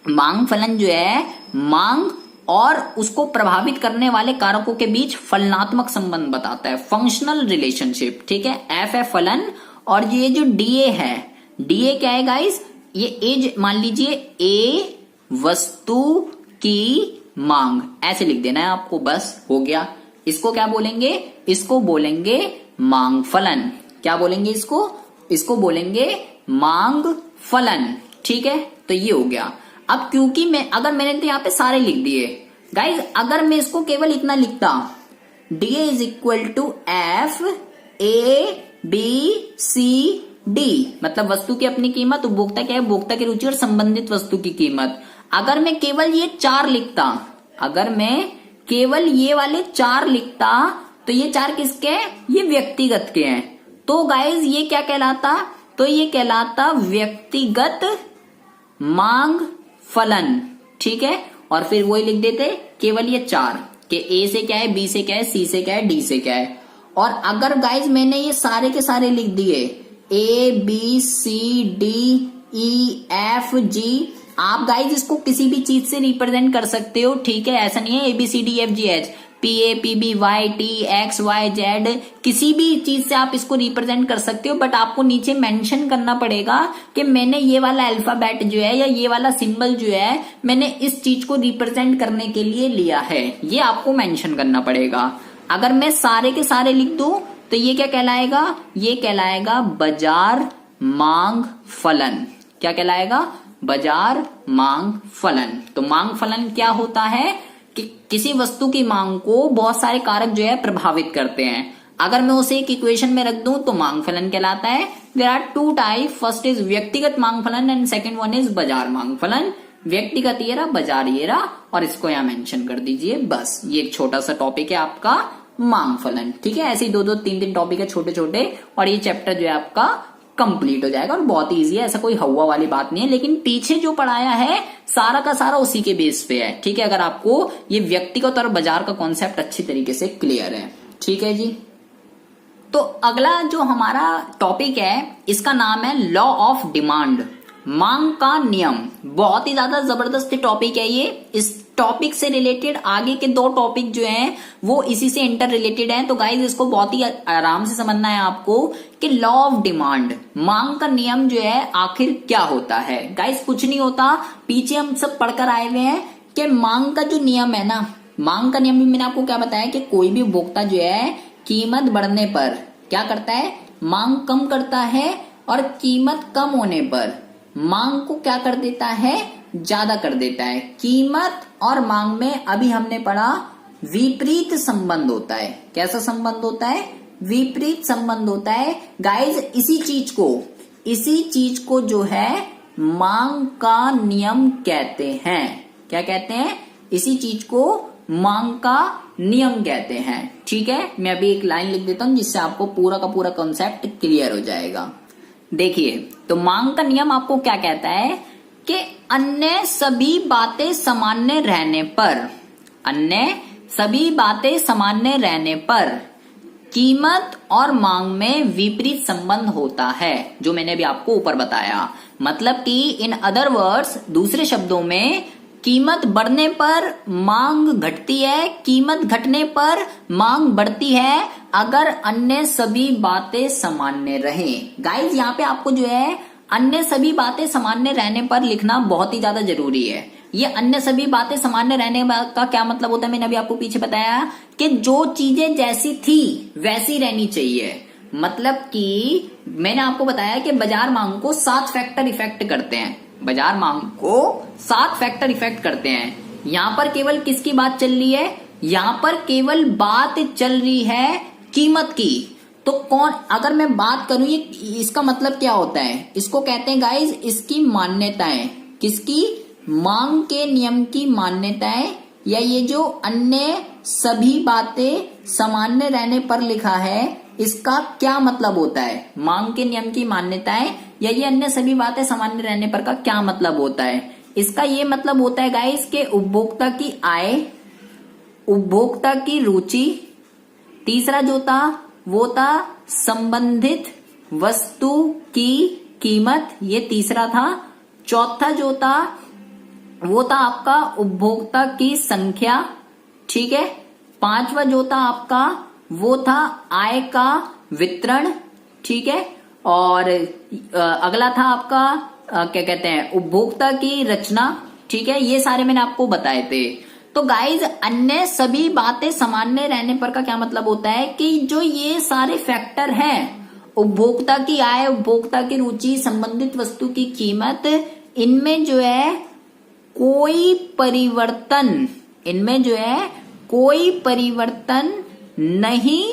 मांग फलन जो है मांग और उसको प्रभावित करने वाले कारकों के बीच फलनात्मक संबंध बताता है, फंक्शनल रिलेशनशिप। ठीक है, एफ है फलन और ये जो डीए है, डीए क्या है गाइस, ये एज मान लीजिए ए वस्तु की मांग, ऐसे लिख देना है आपको, बस हो गया। इसको क्या बोलेंगे, इसको बोलेंगे मांग फलन। क्या बोलेंगे इसको, इसको बोलेंगे मांग फलन। ठीक है, तो ये हो गया। अब क्योंकि अगर मैंने तो यहाँ पे सारे लिख दिए गाइज, अगर मैं इसको केवल इतना लिखता DA is equal to F A B C D, मतलब वस्तु की अपनी कीमत, उपभोक्ता क्या है, उपभोक्ता की रुचि और संबंधित वस्तु की कीमत। अगर मैं केवल ये 4 लिखता, अगर मैं केवल ये वाले 4 लिखता तो ये 4 किसके हैं, ये व्यक्तिगत के हैं। तो गाइज ये क्या कहलाता, तो ये कहलाता व्यक्तिगत मांग फलन। ठीक है, और फिर वही लिख देते केवल ये 4 कि ए से क्या है, बी से क्या है, सी से क्या है, डी से क्या है। और अगर गाइज मैंने ये सारे के सारे लिख दिए A B C D E F G, आप गाइज इसको किसी भी चीज से रिप्रेजेंट कर सकते हो। ठीक है, ऐसा नहीं है A B C D F G H, P A P B Y T X Y Z, किसी भी चीज से आप इसको रिप्रेजेंट कर सकते हो। बट आपको नीचे मेंशन करना पड़ेगा कि मैंने ये वाला अल्फाबेट जो है या ये वाला सिंबल जो है मैंने इस चीज को रिप्रेजेंट करने के लिए लिया है, ये आपको मेंशन करना पड़ेगा। अगर मैं सारे के सारे लिख दूं तो ये क्या कहलाएगा, ये कहलाएगा बाजार मांग फलन। क्या कहलाएगा, बाजार मांग फलन। तो मांग फलन क्या होता है कि किसी वस्तु की मांग को बहुत सारे कारक जो है प्रभावित करते हैं। अगर मैं उसे एक इक्वेशन में रख दूं तो मांग फलन कहलाता है। There are 2 type, first is व्यक्तिगत मांग फलन एंड सेकंड वन इज बाजार मांग फलन। व्यक्तिगत ये रहा, बाजार ये रहा, और इसको यहां मेंशन कर दीजिए। बस ये एक छोटा सा टॉपिक है आपका मांग फलन। ठीक है, ऐसे ही 2-2 3-3 टॉपिक है छोटे छोटे, और ये चैप्टर जो है आपका कंप्लीट हो जाएगा और बहुत इजी है, ऐसा कोई हवा वाली बात नहीं है। लेकिन पीछे जो पढ़ाया है सारा का सारा उसी के बेस पे है। ठीक है, अगर आपको ये व्यक्तिगत और बाजार का कॉन्सेप्ट अच्छी तरीके से क्लियर है। ठीक है जी, तो अगला जो हमारा टॉपिक है इसका नाम है लॉ ऑफ डिमांड, मांग का नियम। बहुत ही ज्यादा जबरदस्त टॉपिक है ये। इस टॉपिक से रिलेटेड आगे के 2 टॉपिक जो हैं वो इसी से इंटर रिलेटेड हैं। तो गाइज इसको बहुत ही आराम से समझना है आपको कि लॉ ऑफ डिमांड, मांग का नियम जो है आखिर क्या होता है। गाइज कुछ नहीं होता, पीछे हम सब पढ़कर आए हुए हैं कि मांग का जो नियम है ना, मांग का नियम भी मैंने आपको क्या बताया कि कोई भी उपभोक्ता जो है कीमत बढ़ने पर क्या करता है, मांग कम करता है, और कीमत कम होने पर मांग को क्या कर देता है, ज्यादा कर देता है। कीमत और मांग में अभी हमने पढ़ा विपरीत संबंध होता है। कैसा संबंध होता है, विपरीत संबंध होता है। गाइज इसी चीज को जो है मांग का नियम कहते हैं। क्या कहते हैं, इसी चीज को मांग का नियम कहते हैं। ठीक है, मैं अभी एक लाइन लिख देता हूं जिससे आपको पूरा का पूरा कॉन्सेप्ट क्लियर हो जाएगा। देखिए, तो मांग का नियम आपको क्या कहता है कि अन्य सभी बातें सामान्य रहने पर, अन्य सभी बातें सामान्य रहने पर कीमत और मांग में विपरीत संबंध होता है, जो मैंने अभी आपको ऊपर बताया। मतलब कि इन अदर वर्ड्स, दूसरे शब्दों में, कीमत बढ़ने पर मांग घटती है, कीमत घटने पर मांग बढ़ती है अगर अन्य सभी बातें सामान्य रहें। गाइस यहाँ पे आपको जो है अन्य सभी बातें सामान्य रहने पर लिखना बहुत ही ज्यादा जरूरी है। ये अन्य सभी बातें सामान्य रहने का क्या मतलब होता है, मैंने अभी आपको पीछे बताया कि जो चीजें जैसी थी वैसी रहनी चाहिए। मतलब कि मैंने आपको बताया कि बाजार मांग को 7 फैक्टर इफेक्ट करते हैं, बाजार मांग को 7 फैक्टर इफेक्ट करते हैं। यहाँ पर केवल किसकी बात चल रही है, यहाँ पर केवल बात चल रही है कीमत की। तो कौन, अगर मैं बात करूं ये इसका मतलब क्या होता है, इसको कहते हैं गाइज इसकी मान्यताएं। किसकी, मांग के नियम की मान्यताएं, या ये जो अन्य सभी बातें सामान्य रहने पर लिखा है इसका क्या मतलब होता है, मांग के नियम की मान्यताएं या ये अन्य सभी बातें सामान्य रहने पर का क्या मतलब होता है। इसका ये मतलब होता है गाइस के उपभोक्ता की आय, उपभोक्ता की रुचि, तीसरा जो था वो था संबंधित वस्तु की कीमत, ये तीसरा था। चौथा जो था वो था आपका उपभोक्ता की संख्या, ठीक है। पांचवा जो था आपका वो था आय का वितरण, ठीक है। और अगला था आपका क्या कहते हैं, उपभोक्ता की रचना, ठीक है। ये सारे मैंने आपको बताए थे। तो गाइज अन्य सभी बातें सामान्य रहने पर का क्या मतलब होता है कि जो ये सारे फैक्टर हैं, उपभोक्ता की आय, उपभोक्ता की रुचि, संबंधित वस्तु की कीमत, इनमें जो है कोई परिवर्तन, इनमें जो है कोई परिवर्तन नहीं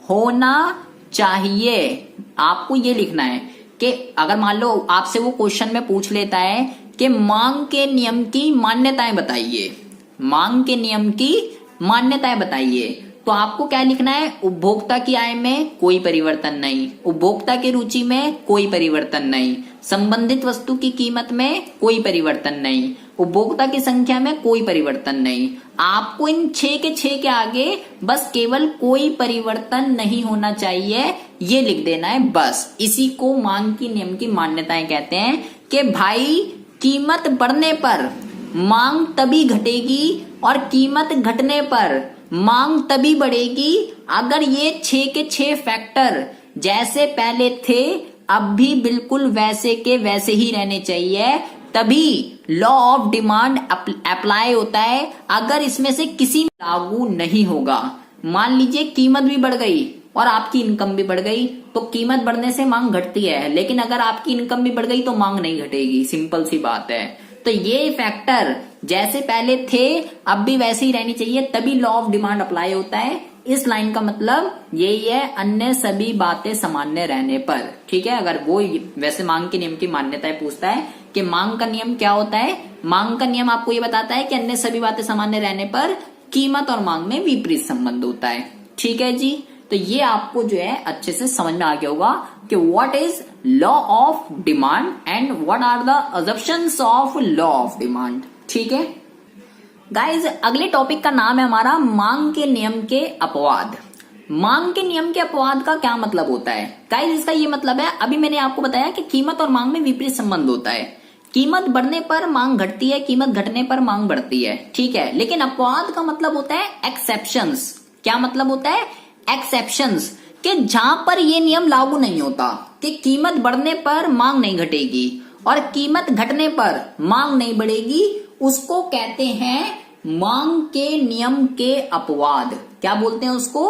होना चाहिए। आपको ये लिखना है कि अगर मान लो आपसे वो क्वेश्चन में पूछ लेता है कि मांग के नियम की मान्यताएं बताइए, मांग के नियम की मान्यताएं बताइए, तो आपको क्या लिखना है, उपभोक्ता की आय में कोई परिवर्तन नहीं, उपभोक्ता की रुचि में कोई परिवर्तन नहीं, संबंधित वस्तु की कीमत में कोई परिवर्तन नहीं, उपभोक्ता की संख्या में कोई परिवर्तन नहीं। आपको इन 6 के आगे बस केवल कोई परिवर्तन नहीं होना चाहिए ये लिख देना है बस। इसी को मांग की नियम की मान्यताएं कहते हैं कि भाई कीमत बढ़ने पर मांग तभी घटेगी और कीमत घटने पर मांग तभी बढ़ेगी अगर ये 6 के 6 फैक्टर जैसे पहले थे अब भी बिल्कुल वैसे के वैसे ही रहने चाहिए, तभी लॉ ऑफ डिमांड अप्लाई होता है। अगर इसमें से किसी में लागू नहीं होगा, मान लीजिए कीमत भी बढ़ गई और आपकी इनकम भी बढ़ गई, तो कीमत बढ़ने से मांग घटती है, लेकिन अगर आपकी इनकम भी बढ़ गई तो मांग नहीं घटेगी, सिंपल सी बात है। तो ये फैक्टर जैसे पहले थे अब भी वैसे ही रहनी चाहिए, तभी लॉ ऑफ डिमांड अप्लाई होता है। इस लाइन का मतलब यही है, अन्य सभी बातें सामान्य रहने पर, ठीक है। अगर वो वैसे मांग के नियम की मान्यताएं पूछता है कि मांग का नियम क्या होता है, मांग का नियम आपको ये बताता है कि अन्य सभी बातें सामान्य रहने पर कीमत और मांग में विपरीत संबंध होता है, ठीक है जी। तो ये आपको जो है अच्छे से समझ में आ गया होगा कि what is law of demand and what are the assumptions of law of demand, ठीक है गाइज। अगले टॉपिक का नाम है हमारा मांग के नियम के अपवाद। मांग के नियम के अपवाद का क्या मतलब होता है गाइज, इसका ये मतलब है, अभी मैंने आपको बताया कि कीमत और मांग में विपरीत संबंध होता है, कीमत बढ़ने पर मांग घटती है, कीमत घटने पर मांग बढ़ती है, ठीक है। लेकिन अपवाद का मतलब होता है एक्सेप्शंस। क्या मतलब होता है, एक्सेप्शंस, कि जहां पर ये नियम लागू नहीं होता कि कीमत बढ़ने पर मांग नहीं घटेगी और कीमत घटने पर मांग नहीं बढ़ेगी, उसको कहते हैं मांग के नियम के अपवाद। क्या बोलते हैं उसको,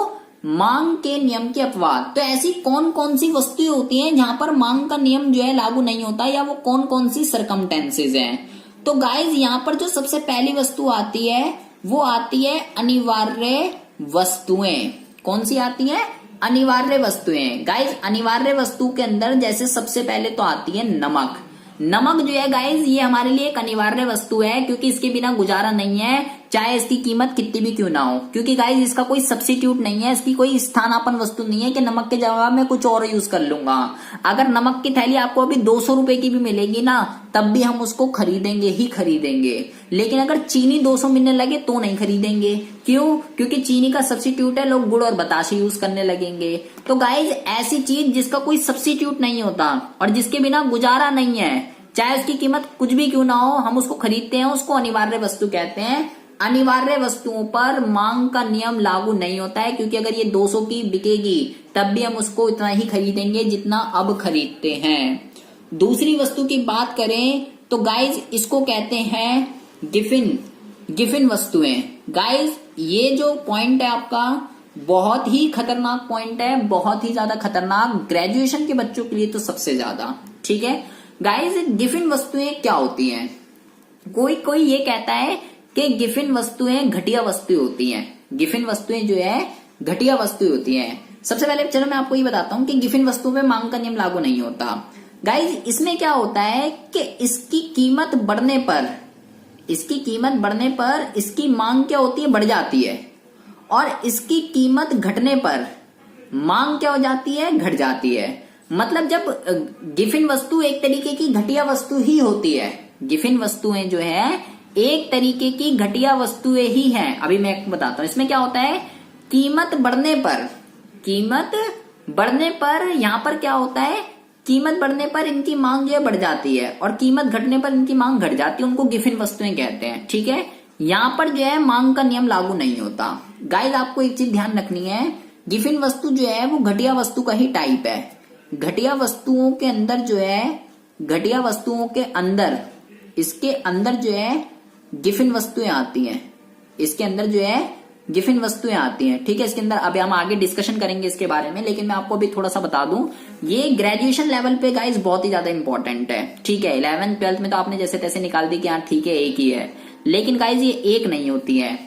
मांग के नियम के अपवाद। तो ऐसी कौन कौन सी वस्तुएं होती हैं जहां पर मांग का नियम जो है लागू नहीं होता, या वो कौन कौन सी सरकमटेंसेज हैं। तो गाइज यहाँ पर जो सबसे पहली वस्तु आती है वो आती है अनिवार्य वस्तुएं। कौन सी आती है, अनिवार्य वस्तुएं। गाइज अनिवार्य वस्तु के अंदर जैसे सबसे पहले तो आती है नमक। नमक जो है गाइज ये हमारे लिए एक अनिवार्य वस्तु है, क्योंकि इसके बिना गुजारा नहीं है, चाहे इसकी कीमत कितनी भी क्यों ना हो, क्योंकि गाइज इसका कोई सब्स्टिट्यूट नहीं है, इसकी कोई स्थानापन्न वस्तु नहीं है कि नमक के जगह में कुछ और यूज कर लूंगा। अगर नमक की थैली आपको अभी 200 रुपए की भी मिलेगी ना, तब भी हम उसको खरीदेंगे ही खरीदेंगे, लेकिन अगर चीनी 200 मिलने लगे तो नहीं खरीदेंगे। क्यों, क्योंकि चीनी का सब्स्टिट्यूट है, लोग गुड़ और बताशे यूज करने लगेंगे। तो गाइज ऐसी चीज जिसका कोई सब्स्टिट्यूट नहीं होता और जिसके बिना गुजारा नहीं है, चाहे उसकी कीमत कुछ भी क्यों ना हो, हम उसको खरीदते हैं, उसको अनिवार्य वस्तु कहते हैं। अनिवार्य वस्तुओं पर मांग का नियम लागू नहीं होता है, क्योंकि अगर ये 200 की बिकेगी तब भी हम उसको इतना ही खरीदेंगे जितना अब खरीदते हैं। दूसरी वस्तु की बात करें तो गाइज इसको कहते हैं गिफिन वस्तुएं। गाइज ये जो पॉइंट है आपका बहुत ही खतरनाक पॉइंट है, बहुत ही ज्यादा खतरनाक, ग्रेजुएशन के बच्चों के लिए तो सबसे ज्यादा, ठीक है। गाइज गिफिन वस्तुएं क्या होती हैं, कोई ये कहता है कि गिफिन वस्तुएं घटिया वस्तुएं होती हैं। गिफिन वस्तुएं जो है घटिया वस्तुएं होती हैं। सबसे पहले चलो मैं आपको ये बताता हूं कि गिफिन वस्तुओं पे मांग का नियम लागू नहीं होता। गाइज इसमें क्या होता है कि इसकी कीमत बढ़ने पर इसकी मांग क्या होती है, बढ़ जाती है, और इसकी कीमत घटने पर मांग क्या हो जाती है, घट जाती है। मतलब जब गिफिन वस्तु एक तरीके की घटिया वस्तु ही होती है, गिफिन वस्तुएं जो है एक तरीके की घटिया वस्तुएं ही हैं। अभी मैं आपको बताता हूं इसमें क्या होता है, कीमत बढ़ने पर यहां पर क्या होता है, कीमत बढ़ने पर इनकी मांग जो है बढ़ जाती है और कीमत घटने पर इनकी मांग घट जाती है, उनको गिफिन वस्तुएं कहते हैं। ठीक है, यहां पर जो है मांग का नियम लागू नहीं होता। गाइस आपको एक चीज ध्यान रखनी है, गिफिन वस्तु जो है वो घटिया वस्तु का ही टाइप है। घटिया वस्तुओं के अंदर जो है, घटिया वस्तुओं के अंदर, इसके अंदर जो है गिफिन वस्तुएं आती हैं, इसके अंदर जो है गिफिन वस्तुएं आती हैं। ठीक है, इसके अंदर अभी हम आगे डिस्कशन करेंगे इसके बारे में, लेकिन मैं आपको अभी थोड़ा सा बता दूं, ये ग्रेजुएशन लेवल पे गाइस बहुत ही ज्यादा इंपॉर्टेंट है। ठीक है, 11th 12th में तो आपने जैसे तैसे निकाल दी कि हाँ ठीक है एक ही है, लेकिन गाइस ये एक नहीं होती है।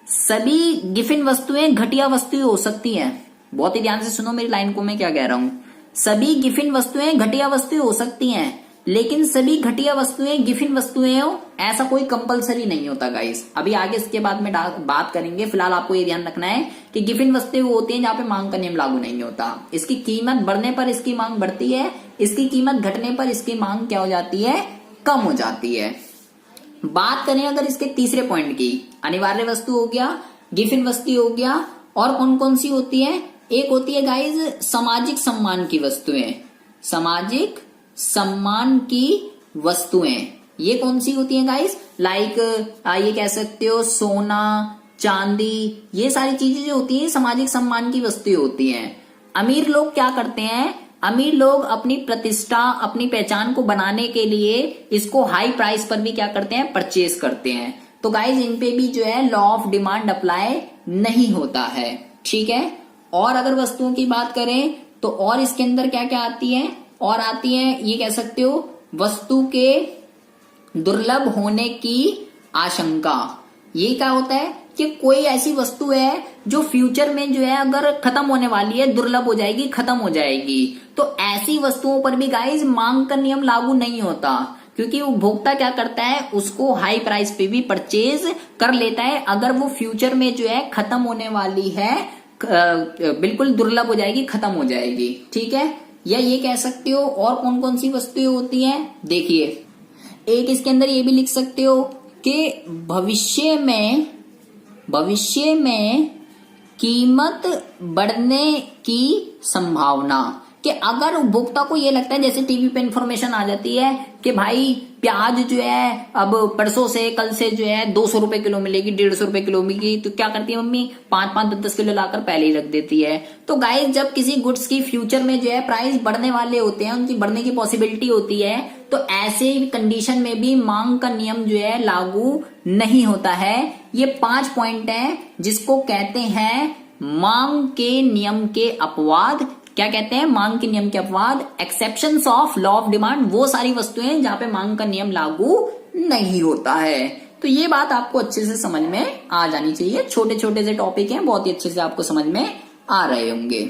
सभी गिफिन वस्तुएं घटिया वस्तुएं हो सकती हैं। बहुत ही ध्यान से सुनो मेरी लाइन को, मैं क्या कह रहा हूं। सभी गिफिन वस्तुएं घटिया वस्तुएं हो सकती हैं, लेकिन सभी घटिया वस्तुएं गिफिन वस्तुएं हो ऐसा कोई कंपलसरी नहीं होता गाइस। अभी आगे इसके बाद में बात करेंगे। फिलहाल आपको ये ध्यान रखना है कि गिफिन वस्तुएं वो होती हैं जहां पे मांग का नियम लागू नहीं होता। इसकी कीमत बढ़ने पर इसकी मांग बढ़ती है, इसकी कीमत घटने पर इसकी मांग क्या हो जाती है, कम हो जाती है। बात करें अगर इसके तीसरे पॉइंट की, अनिवार्य वस्तु हो गया, गिफिन वस्तु हो गया, और कौन कौन सी होती है, एक होती है गाइज सामाजिक सम्मान की वस्तुएं। सामाजिक सम्मान की वस्तुएं ये कौन सी होती हैं गाइस, लाइक ये कह सकते हो सोना चांदी, ये सारी चीजें जो होती हैं सामाजिक सम्मान की वस्तुएं होती हैं। अमीर लोग क्या करते हैं, अमीर लोग अपनी प्रतिष्ठा अपनी पहचान को बनाने के लिए इसको हाई प्राइस पर भी क्या करते हैं, परचेज करते हैं। तो गाइज इन पे भी जो है लॉ ऑफ डिमांड अप्लाई नहीं होता है। ठीक है, और अगर वस्तुओं की बात करें तो और इसके अंदर क्या क्या आती है, और आती है ये कह सकते हो वस्तु के दुर्लभ होने की आशंका। ये क्या होता है कि कोई ऐसी वस्तु है जो फ्यूचर में जो है अगर खत्म होने वाली है, दुर्लभ हो जाएगी, खत्म हो जाएगी, तो ऐसी वस्तुओं पर भी गाइस मांग का नियम लागू नहीं होता, क्योंकि उपभोक्ता क्या करता है, उसको हाई प्राइस पे भी परचेज कर लेता है अगर वो फ्यूचर में जो है खत्म होने वाली है, बिल्कुल दुर्लभ हो जाएगी, खत्म हो जाएगी। ठीक है, या ये कह सकते हो और कौन कौन सी वस्तुएं होती हैं, देखिए एक इसके अंदर ये भी लिख सकते हो कि भविष्य में कीमत बढ़ने की संभावना, कि अगर उपभोक्ता को ये लगता है, जैसे टीवी पे इंफॉर्मेशन आ जाती है कि भाई प्याज जो है अब परसों से कल से जो है 200 रुपए किलो मिलेगी, 150 रुपए किलो मिलेगी, तो क्या करती है मम्मी 5-5 10-10 किलो लाकर पहले ही रख देती है। तो गाइस जब किसी गुड्स की फ्यूचर में जो है प्राइस बढ़ने वाले होते हैं, उनकी बढ़ने की पॉसिबिलिटी होती है, तो ऐसे कंडीशन में भी मांग का नियम जो है लागू नहीं होता है। ये 5 पॉइंट है जिसको कहते हैं मांग के नियम के अपवाद। क्या कहते हैं, मांग के नियम के अपवाद, exceptions of law of demand, वो सारी वस्तुएं जहां पे मांग का नियम लागू नहीं होता है। तो ये बात आपको अच्छे से समझ में आ जानी चाहिए। छोटे छोटे से टॉपिक हैं, बहुत ही अच्छे से आपको समझ में आ रहे होंगे।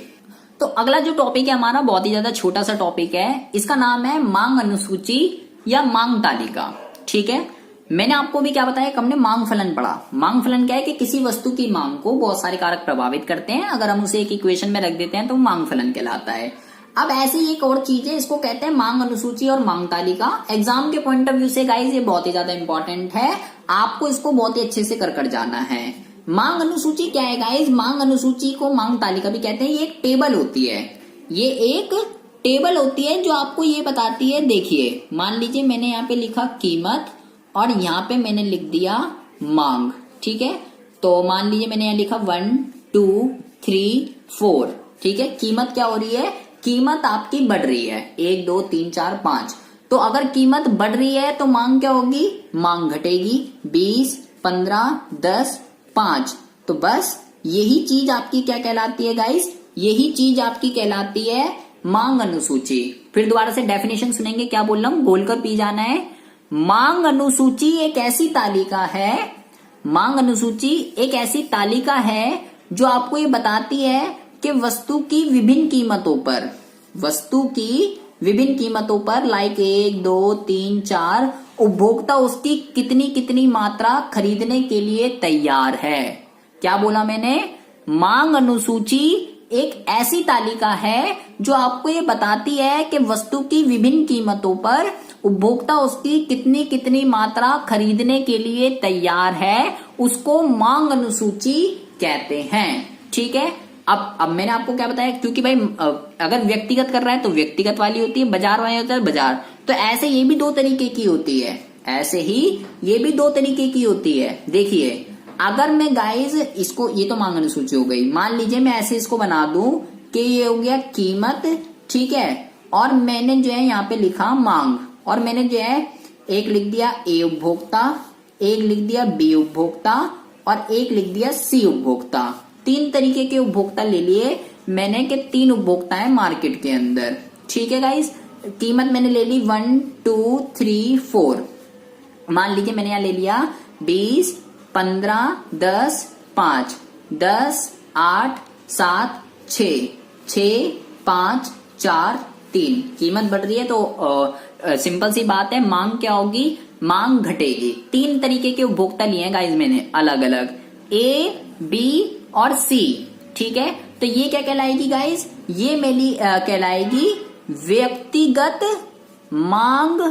तो अगला जो टॉपिक है हमारा बहुत ही ज्यादा छोटा सा टॉपिक है, इसका नाम है मांग अनुसूची या मांग तालिका। ठीक है, मैंने आपको भी क्या बताया, हमने मांग फलन पढ़ा। मांग फलन क्या है कि किसी वस्तु की मांग को बहुत सारे कारक प्रभावित करते हैं, अगर हम उसे एक इक्वेशन में रख देते हैं तो मांग फलन कहलाता है। अब ऐसी एक और चीज है, इसको कहते हैं मांग अनुसूची और मांग तालिका। एग्जाम के पॉइंट ऑफ व्यू से गाइस ये बहुत ही ज्यादा इंपॉर्टेंट है, आपको इसको बहुत ही अच्छे से कर जाना है। मांग अनुसूची क्या है गाइस, मांग अनुसूची को मांग तालिका भी कहते हैं। ये एक टेबल होती है, ये एक टेबल होती है जो आपको ये बताती है, देखिए मान लीजिए मैंने यहाँ पे लिखा कीमत और यहाँ पे मैंने लिख दिया मांग। ठीक है, तो मान लीजिए मैंने यहाँ लिखा 1 2 3 4। ठीक है, कीमत क्या हो रही है, कीमत आपकी बढ़ रही है, 1 2 3 4 5। तो अगर कीमत बढ़ रही है तो मांग क्या होगी, मांग घटेगी, 20 15 10 5। तो बस यही चीज आपकी क्या कहलाती है गाइस, यही चीज आपकी कहलाती है मांग अनुसूची। फिर दोबारा से डेफिनेशन सुनेंगे, क्या बोल रहा हूं, गोल कर पी जाना है। मांग अनुसूची एक ऐसी तालिका है, मांग अनुसूची एक ऐसी तालिका है जो आपको ये बताती है कि वस्तु की विभिन्न कीमतों पर, वस्तु की विभिन्न कीमतों पर लाइक 1 2 3 4 उपभोक्ता उसकी कितनी कितनी मात्रा खरीदने के लिए तैयार है। क्या बोला मैंने, मांग अनुसूची एक ऐसी तालिका है जो आपको ये बताती है कि वस्तु की विभिन्न कीमतों पर उपभोक्ता उसकी कितनी कितनी मात्रा खरीदने के लिए तैयार है, उसको मांग अनुसूची कहते हैं। ठीक है, अब मैंने आपको क्या बताया, क्योंकि भाई अगर व्यक्तिगत कर रहा है तो व्यक्तिगत वाली होती है, बाजार वाली होता है बाजार। तो ऐसे ये भी दो तरीके की होती है, ऐसे ही ये भी दो तरीके की होती है। देखिए अगर मैं गाइज इसको, ये तो मांग अनुसूची हो गई, मान लीजिए मैं ऐसे इसको बना दूं कि ये हो गया कीमत, ठीक है, और मैंने जो है यहाँ पे लिखा मांग, और मैंने जो है एक लिख दिया ए उपभोक्ता, एक लिख दिया बी उपभोक्ता और एक लिख दिया सी उपभोक्ता। तीन तरीके के उपभोक्ता ले लिए मैंने के तीन उपभोक्ता है मार्केट के अंदर, ठीक है गाइस। कीमत मैंने ले ली 1 2 3 4, मान लीजिए मैंने यहाँ ले लिया 20 15 10 5 10 8 7 6 6 5 4 3। कीमत बढ़ रही है तो सिंपल सी बात है मांग क्या होगी, मांग घटेगी। तीन तरीके के उपभोक्ता लिए हैं गाइस मैंने अलग अलग, ए बी और सी, ठीक है। तो ये क्या कहलाएगी गाइस, ये मेरी कहलाएगी व्यक्तिगत मांग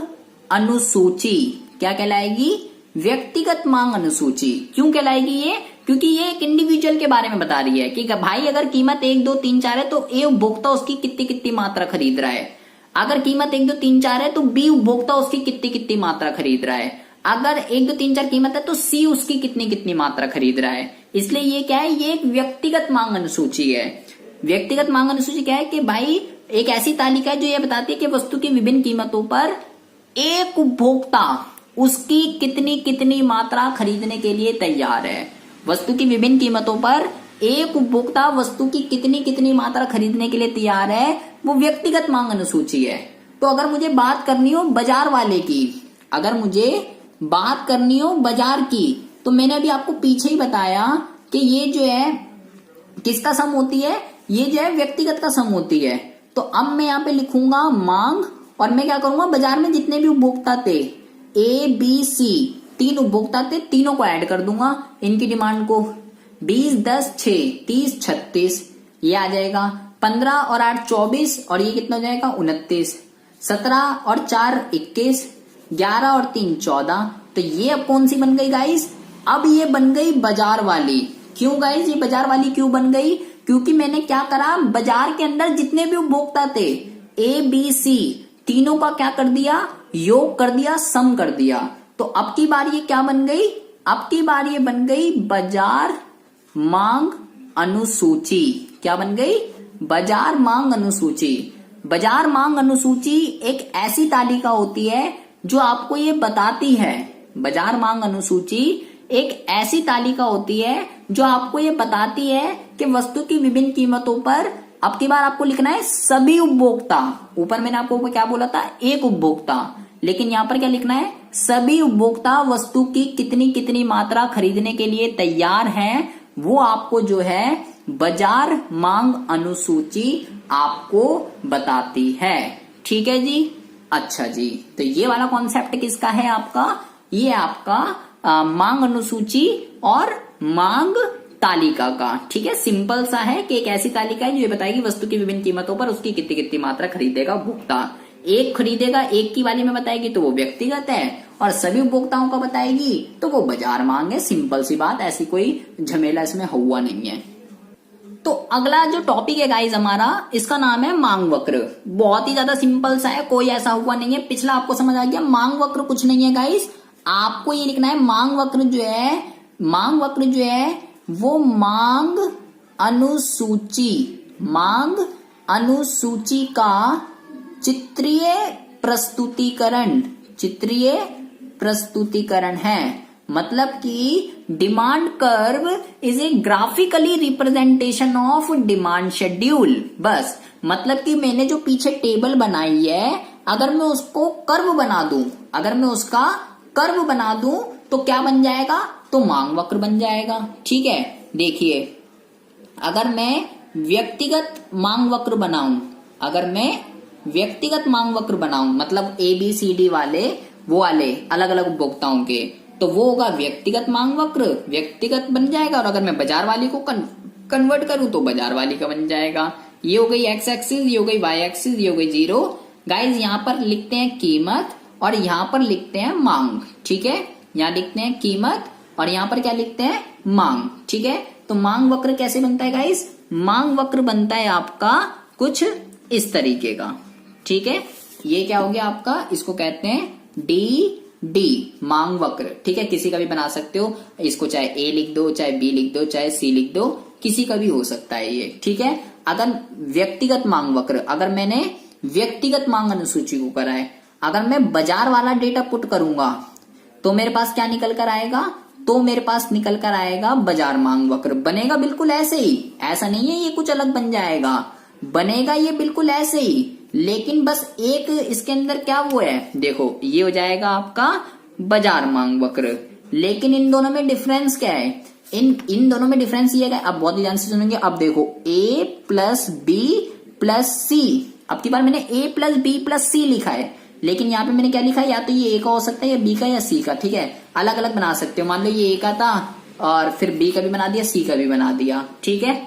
अनुसूची। क्या कहलाएगी, व्यक्तिगत मांग अनुसूची। क्यों कहलाएगी ये, क्योंकि ये एक इंडिविजुअल के बारे में बता रही है कि भाई अगर कीमत 1 2 3 4 है तो ए उपभोक्ता उसकी कितनी कितनी मात्रा खरीद रहा है। अगर कीमत 1 2 3 4 है तो बी उपभोक्ता उसकी कितनी कितनी मात्रा खरीद रहा है। अगर 1 2 3 4 कीमत है तो सी उसकी कितनी कितनी मात्रा खरीद रहा है। इसलिए ये क्या है, ये एक व्यक्तिगत मांग अनुसूची है। व्यक्तिगत मांग अनुसूची क्या है कि भाई एक ऐसी तालिका है जो ये बताती है कि वस्तु की विभिन्न कीमतों पर एक उपभोक्ता उसकी कितनी कितनी मात्रा खरीदने के लिए तैयार है। वस्तु की विभिन्न कीमतों पर एक उपभोक्ता वस्तु की कितनी कितनी मात्रा खरीदने के लिए तैयार है, वो व्यक्तिगत मांग अनुसूची है। तो अगर मुझे बात करनी हो बाजार वाले की, अगर मुझे बात करनी हो बाजार की, तो मैंने अभी आपको पीछे ही बताया कि ये जो है किसका सम होती है, ये जो है व्यक्तिगत का सम होती है। तो अब मैं यहाँ पे लिखूंगा मांग, और मैं क्या करूंगा, बाजार में जितने भी उपभोक्ता थे ए बी सी, तीन उपभोक्ता थे, तीनों को ऐड कर दूंगा इनकी डिमांड को। 20 10 6 30 36 ये आ जाएगा। 15 और 8 24 और ये कितना हो जाएगा 29। 17 और 4 21, 11 और 3 14। तो ये अब कौन सी बन गई गाइस, अब ये बन गई बाजार वाली। क्यों गाइस ये बाजार वाली क्यों बन गई, क्योंकि मैंने क्या करा, बाजार के अंदर जितने भी उपभोक्ता थे ए बी सी, तीनों का क्या कर दिया, योग कर दिया, सम कर दिया। तो अब की बार ये क्या बन गई, अब की बार ये बन गई बाजार मांग अनुसूची। क्या बन गई, बाजार मांग अनुसूची। बाजार मांग अनुसूची एक ऐसी तालिका होती है जो आपको ये बताती है, बाजार मांग अनुसूची एक ऐसी तालिका होती है जो आपको ये बताती है कि वस्तु की विभिन्न कीमतों पर, अब की बार आपको लिखना है सभी उपभोक्ता। ऊपर मैंने आपको क्या बोला था, एक उपभोक्ता, लेकिन यहाँ पर क्या लिखना है, सभी उपभोक्ता वस्तु की कितनी कितनी मात्रा खरीदने के लिए तैयार हैं, वो आपको जो है बाजार मांग अनुसूची आपको बताती है। ठीक है जी, अच्छा जी। तो ये वाला कॉन्सेप्ट किसका है आपका, ये आपका मांग अनुसूची और मांग तालिका का। ठीक है, सिंपल सा है कि एक ऐसी तालिका है जो ये बताएगी वस्तु की विभिन्न कीमतों पर उसकी कितनी कितनी मात्रा खरीदेगा उपभोक्ता। एक खरीदेगा, एक की वाली में बताएगी तो वो व्यक्तिगत है, और सभी उपभोक्ताओं का बताएगी तो वो बाजार मांग है। सिंपल सी बात, ऐसी कोई झमेला इसमें हुआ नहीं है। तो अगला जो टॉपिक है गाइज हमारा, इसका नाम है मांग वक्र। बहुत ही ज्यादा सिंपल सा है, कोई ऐसा हुआ नहीं है। पिछला आपको समझ आ गया, मांग वक्र कुछ नहीं है गाइज। आपको ये लिखना है मांग वक्र जो है, मांग वक्र जो है वो मांग अनुसूची, मांग अनुसूची का चित्रीय प्रस्तुतिकरण, चित्रीय प्रस्तुतिकरण है। मतलब कि demand curve is a graphically representation of demand schedule. बस मतलब कि मैंने जो पीछे टेबल बनाई है, अगर मैं उसको कर्व बना दूं, अगर मैं उसका कर्व बना दूं तो क्या बन जाएगा, तो मांग वक्र बन जाएगा। ठीक है, देखिए अगर मैं व्यक्तिगत मांग वक्र बनाऊं, अगर मैं व्यक्तिगत मांग वक्र बनाऊं, मतलब ए बी सी डी वाले, वो वाले अलग अलग उपभोक्ताओं के, तो वो होगा व्यक्तिगत मांग वक्र, व्यक्तिगत बन जाएगा। और अगर मैं बाजार वाली को कन्वर्ट करूं तो बाजार वाली का बन जाएगा। ये हो गई एक्स एक्सिस, ये हो गई वाई एक्सिस, ये हो गई जीरो। गाइज यहाँ पर लिखते हैं कीमत और यहाँ पर लिखते हैं मांग। ठीक है, यहाँ लिखते हैं कीमत और यहाँ पर क्या लिखते हैं, मांग। ठीक है, तो तो मांग वक्र कैसे बनता है गाइस? मांग वक्र बनता है आपका कुछ इस तरीके का, ठीक है। ये क्या हो गया आपका, इसको कहते हैं डी मांग वक्र, ठीक है। किसी का भी बना सकते हो इसको, चाहे ए लिख दो, चाहे बी लिख दो, चाहे सी लिख दो, किसी का भी हो सकता है ये, ठीक है। अगर व्यक्तिगत मांग वक्र, अगर मैंने व्यक्तिगत मांग अनुसूची को करा है, अगर मैं बाजार वाला डेटा पुट करूंगा तो मेरे पास क्या निकल कर आएगा, तो मेरे पास निकल कर आएगा बाजार मांग वक्र। बनेगा बिल्कुल ऐसे ही, ऐसा नहीं है ये कुछ अलग बन जाएगा, बनेगा ये बिल्कुल ऐसे ही, लेकिन बस एक इसके अंदर क्या वो है, देखो ये हो जाएगा आपका बाजार मांग वक्र। लेकिन इन दोनों में डिफरेंस क्या है, इन दोनों में डिफरेंस ये है, अब बहुत ध्यान से सुनेंगे। अब देखो a प्लस बी प्लस सी, अब की बार मैंने a प्लस बी प्लस सी लिखा है, लेकिन यहाँ पे मैंने क्या लिखा है, या तो ये a का हो सकता है या b का या c का, ठीक है। अलग अलग बना सकते हो, मान लो ये a का था और फिर b का भी बना दिया, c का भी बना दिया, ठीक है।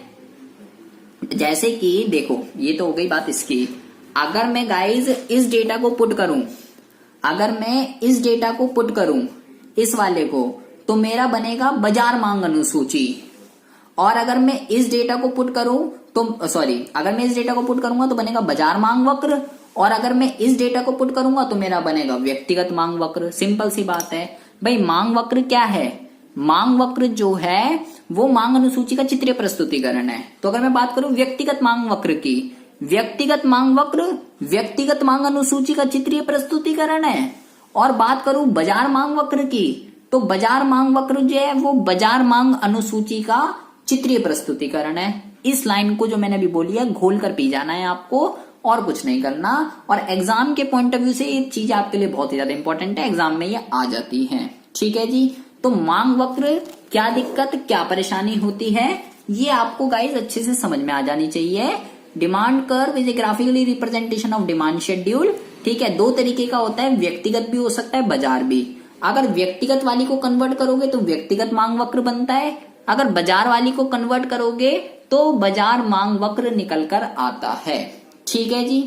जैसे कि देखो ये तो हो गई बात इसकी। अगर मैं गाइज इस डेटा को पुट करूं, अगर मैं इस डेटा को पुट करूं इस वाले को, तो मेरा बनेगा बाजार मांग अनुसूची। और अगर मैं इस डेटा को पुट करूं तो सॉरी, अगर मैं इस डेटा को पुट करूंगा तो बनेगा बाजार मांग वक्र, और अगर मैं इस डेटा को पुट करूंगा तो मेरा बनेगा व्यक्तिगत मांग वक्र। सिंपल सी बात है भाई। मांग वक्र क्या है, मांग वक्र जो है वो मांग अनुसूची का चित्रीय प्रस्तुतिकरण है। तो अगर मैं बात करूं व्यक्तिगत मांग वक्र की, व्यक्तिगत मांग वक्र व्यक्तिगत मांग अनुसूची का चित्रीय प्रस्तुतिकरण है। और बात करूं बाजार मांग वक्र की, तो बाजार मांग वक्र जो है वो बाजार मांग अनुसूची का चित्रीय प्रस्तुतिकरण है। इस लाइन को जो मैंने अभी बोली है घोल कर पी जाना है आपको, और कुछ नहीं करना। और एग्जाम के पॉइंट ऑफ व्यू से ये चीज आपके लिए बहुत ही ज्यादा इंपॉर्टेंट है, एग्जाम में ये आ जाती है, ठीक है जी। तो मांग वक्र क्या दिक्कत क्या परेशानी होती है, ये आपको गाइज अच्छे से समझ में आ जानी चाहिए। Demand curve is a graphically representation of demand schedule, ठीक है। दो तरीके का होता है, व्यक्तिगत भी हो सकता है, बाजार भी। अगर व्यक्तिगत वाली को कन्वर्ट करोगे तो व्यक्तिगत मांग वक्र बनता है, अगर बाजार वाली को कन्वर्ट करोगे तो बाजार मांग वक्र निकल कर आता है, ठीक है जी।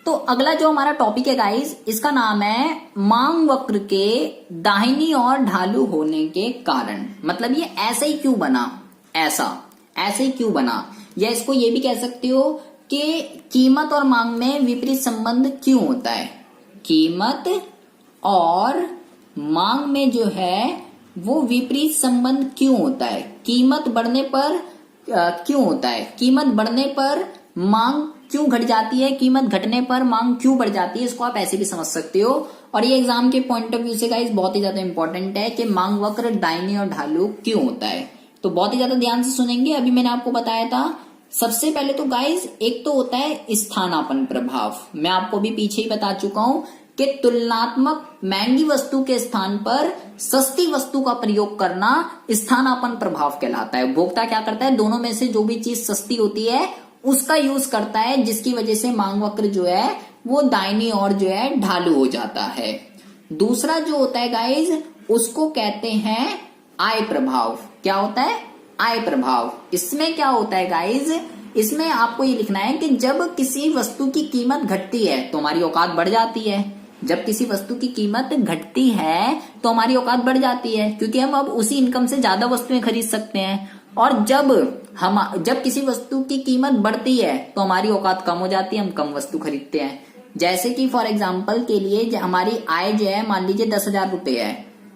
तो अगला जो हमारा टॉपिक है गाइस, इसका नाम है मांग वक्र के दाहिनी ओर ढालू होने के कारण। मतलब ये ऐसे ही क्यों बना, ऐसे ही क्यों बना, या इसको ये भी कह सकते हो कि कीमत और मांग में विपरीत संबंध क्यों होता है। कीमत और मांग में जो है वो विपरीत संबंध क्यों होता है, कीमत बढ़ने पर क्यों होता है, कीमत बढ़ने पर मांग क्यों घट जाती है, कीमत घटने पर मांग क्यों बढ़ जाती है, इसको आप ऐसे भी समझ सकते हो। और ये एग्जाम के पॉइंट ऑफ व्यू से गाइस बहुत ही ज्यादा इंपॉर्टेंट है कि मांग वक्र दाहिनी और ढालू क्यों होता है। तो बहुत ही ज्यादा ध्यान से सुनेंगे। अभी मैंने आपको बताया था, सबसे पहले तो गाइस एक तो होता है स्थानापन्न प्रभाव। मैं आपको भी पीछे ही बता चुका हूं कि तुलनात्मक महंगी वस्तु के स्थान पर सस्ती वस्तु का प्रयोग करना स्थानापन्न प्रभाव कहलाता है। उपभोक्ता क्या करता है, दोनों में से जो भी चीज सस्ती होती है उसका यूज करता है, जिसकी वजह से मांग वक्र जो है वो दाहिनी ओर जो है ढालू हो जाता है। दूसरा जो होता है गाइज, उसको कहते हैं आय प्रभाव। क्या होता है, आय प्रभाव। इसमें क्या होता है गाइज, इसमें आपको ये लिखना है कि जब किसी वस्तु की कीमत घटती है तो हमारी औकात बढ़ जाती है। जब किसी वस्तु की कीमत घटती है तो हमारी औकात बढ़ जाती है, क्योंकि हम अब उसी इनकम से ज्यादा वस्तुएं खरीद सकते हैं। और जब किसी वस्तु की कीमत बढ़ती है तो हमारी औकात कम हो जाती है, हम कम वस्तु खरीदते हैं। जैसे कि फॉर एग्जाम्पल के लिए हमारी आय जो है मान लीजिए 10,000 रुपए है,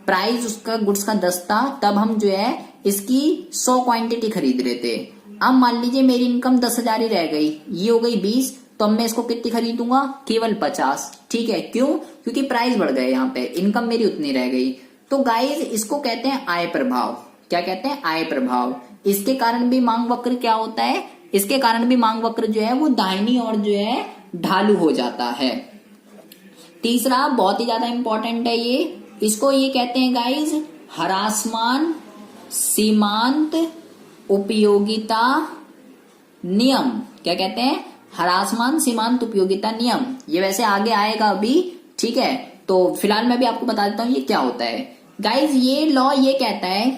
प्राइस उसका गुड्स का 10 था, तब हम जो है इसकी 100 क्वांटिटी खरीद रहे थे। अब मान लीजिए मेरी इनकम 10,000 ही रह गई, ये हो गई 20, तो अब मैं इसको कितनी खरीदूंगा, केवल 50। ठीक है, क्यों, क्योंकि प्राइस बढ़ गए, यहाँ पे इनकम मेरी उतनी रह गई। तो गाइज इसको कहते हैं आय प्रभाव। क्या कहते हैं, आय प्रभाव। इसके कारण भी मांग वक्र क्या होता है, इसके कारण भी मांग वक्र जो है वो दाहिनी ओर जो है ढालू हो जाता है। तीसरा बहुत ही ज्यादा इंपॉर्टेंट है ये, इसको ये कहते हैं गाइज ह्रासमान सीमांत उपयोगिता नियम। क्या कहते हैं, ह्रासमान सीमांत उपयोगिता नियम। ये वैसे आगे आएगा अभी, ठीक है, तो फिलहाल मैं भी आपको बता देता हूं ये क्या होता है। गाइज ये लॉ ये कहता है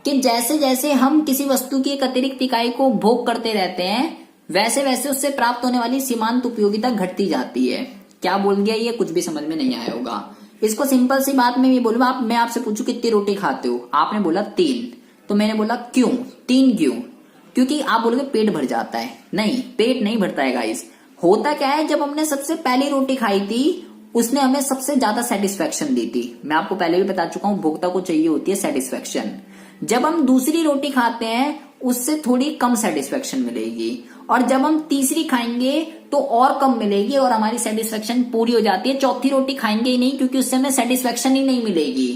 कि जैसे जैसे हम किसी वस्तु की एक अतिरिक्त इकाई को भोग करते रहते हैं, वैसे वैसे उससे प्राप्त होने वाली सीमांत उपयोगिता घटती जाती है। क्या बोल गया ये, कुछ भी समझ में नहीं आया होगा। इसको सिंपल सी बात में ये बोलूँ, मैं आपसे पूछूं कितनी रोटी खाते हो, आपने बोला 3, तो मैंने बोला क्यों, 3 क्यों? क्योंकि आप बोलोगे पेट भर जाता है। नहीं, पेट नहीं भरता है गाइस। होता क्या है, जब हमने सबसे पहली रोटी खाई थी उसने हमें सबसे ज्यादा सेटिस्फेक्शन दी थी। मैं आपको पहले भी बता चुका हूं, भोक्ता को चाहिए होती है सेटिस्फेक्शन। जब हम दूसरी रोटी खाते हैं उससे थोड़ी कम सेटिस्फेक्शन मिलेगी, और जब हम तीसरी खाएंगे तो और कम मिलेगी और हमारी सेटिस्फेक्शन पूरी हो जाती है। चौथी रोटी खाएंगे ही नहीं क्योंकि उससे हमें सेटिस्फेक्शन ही नहीं मिलेगी।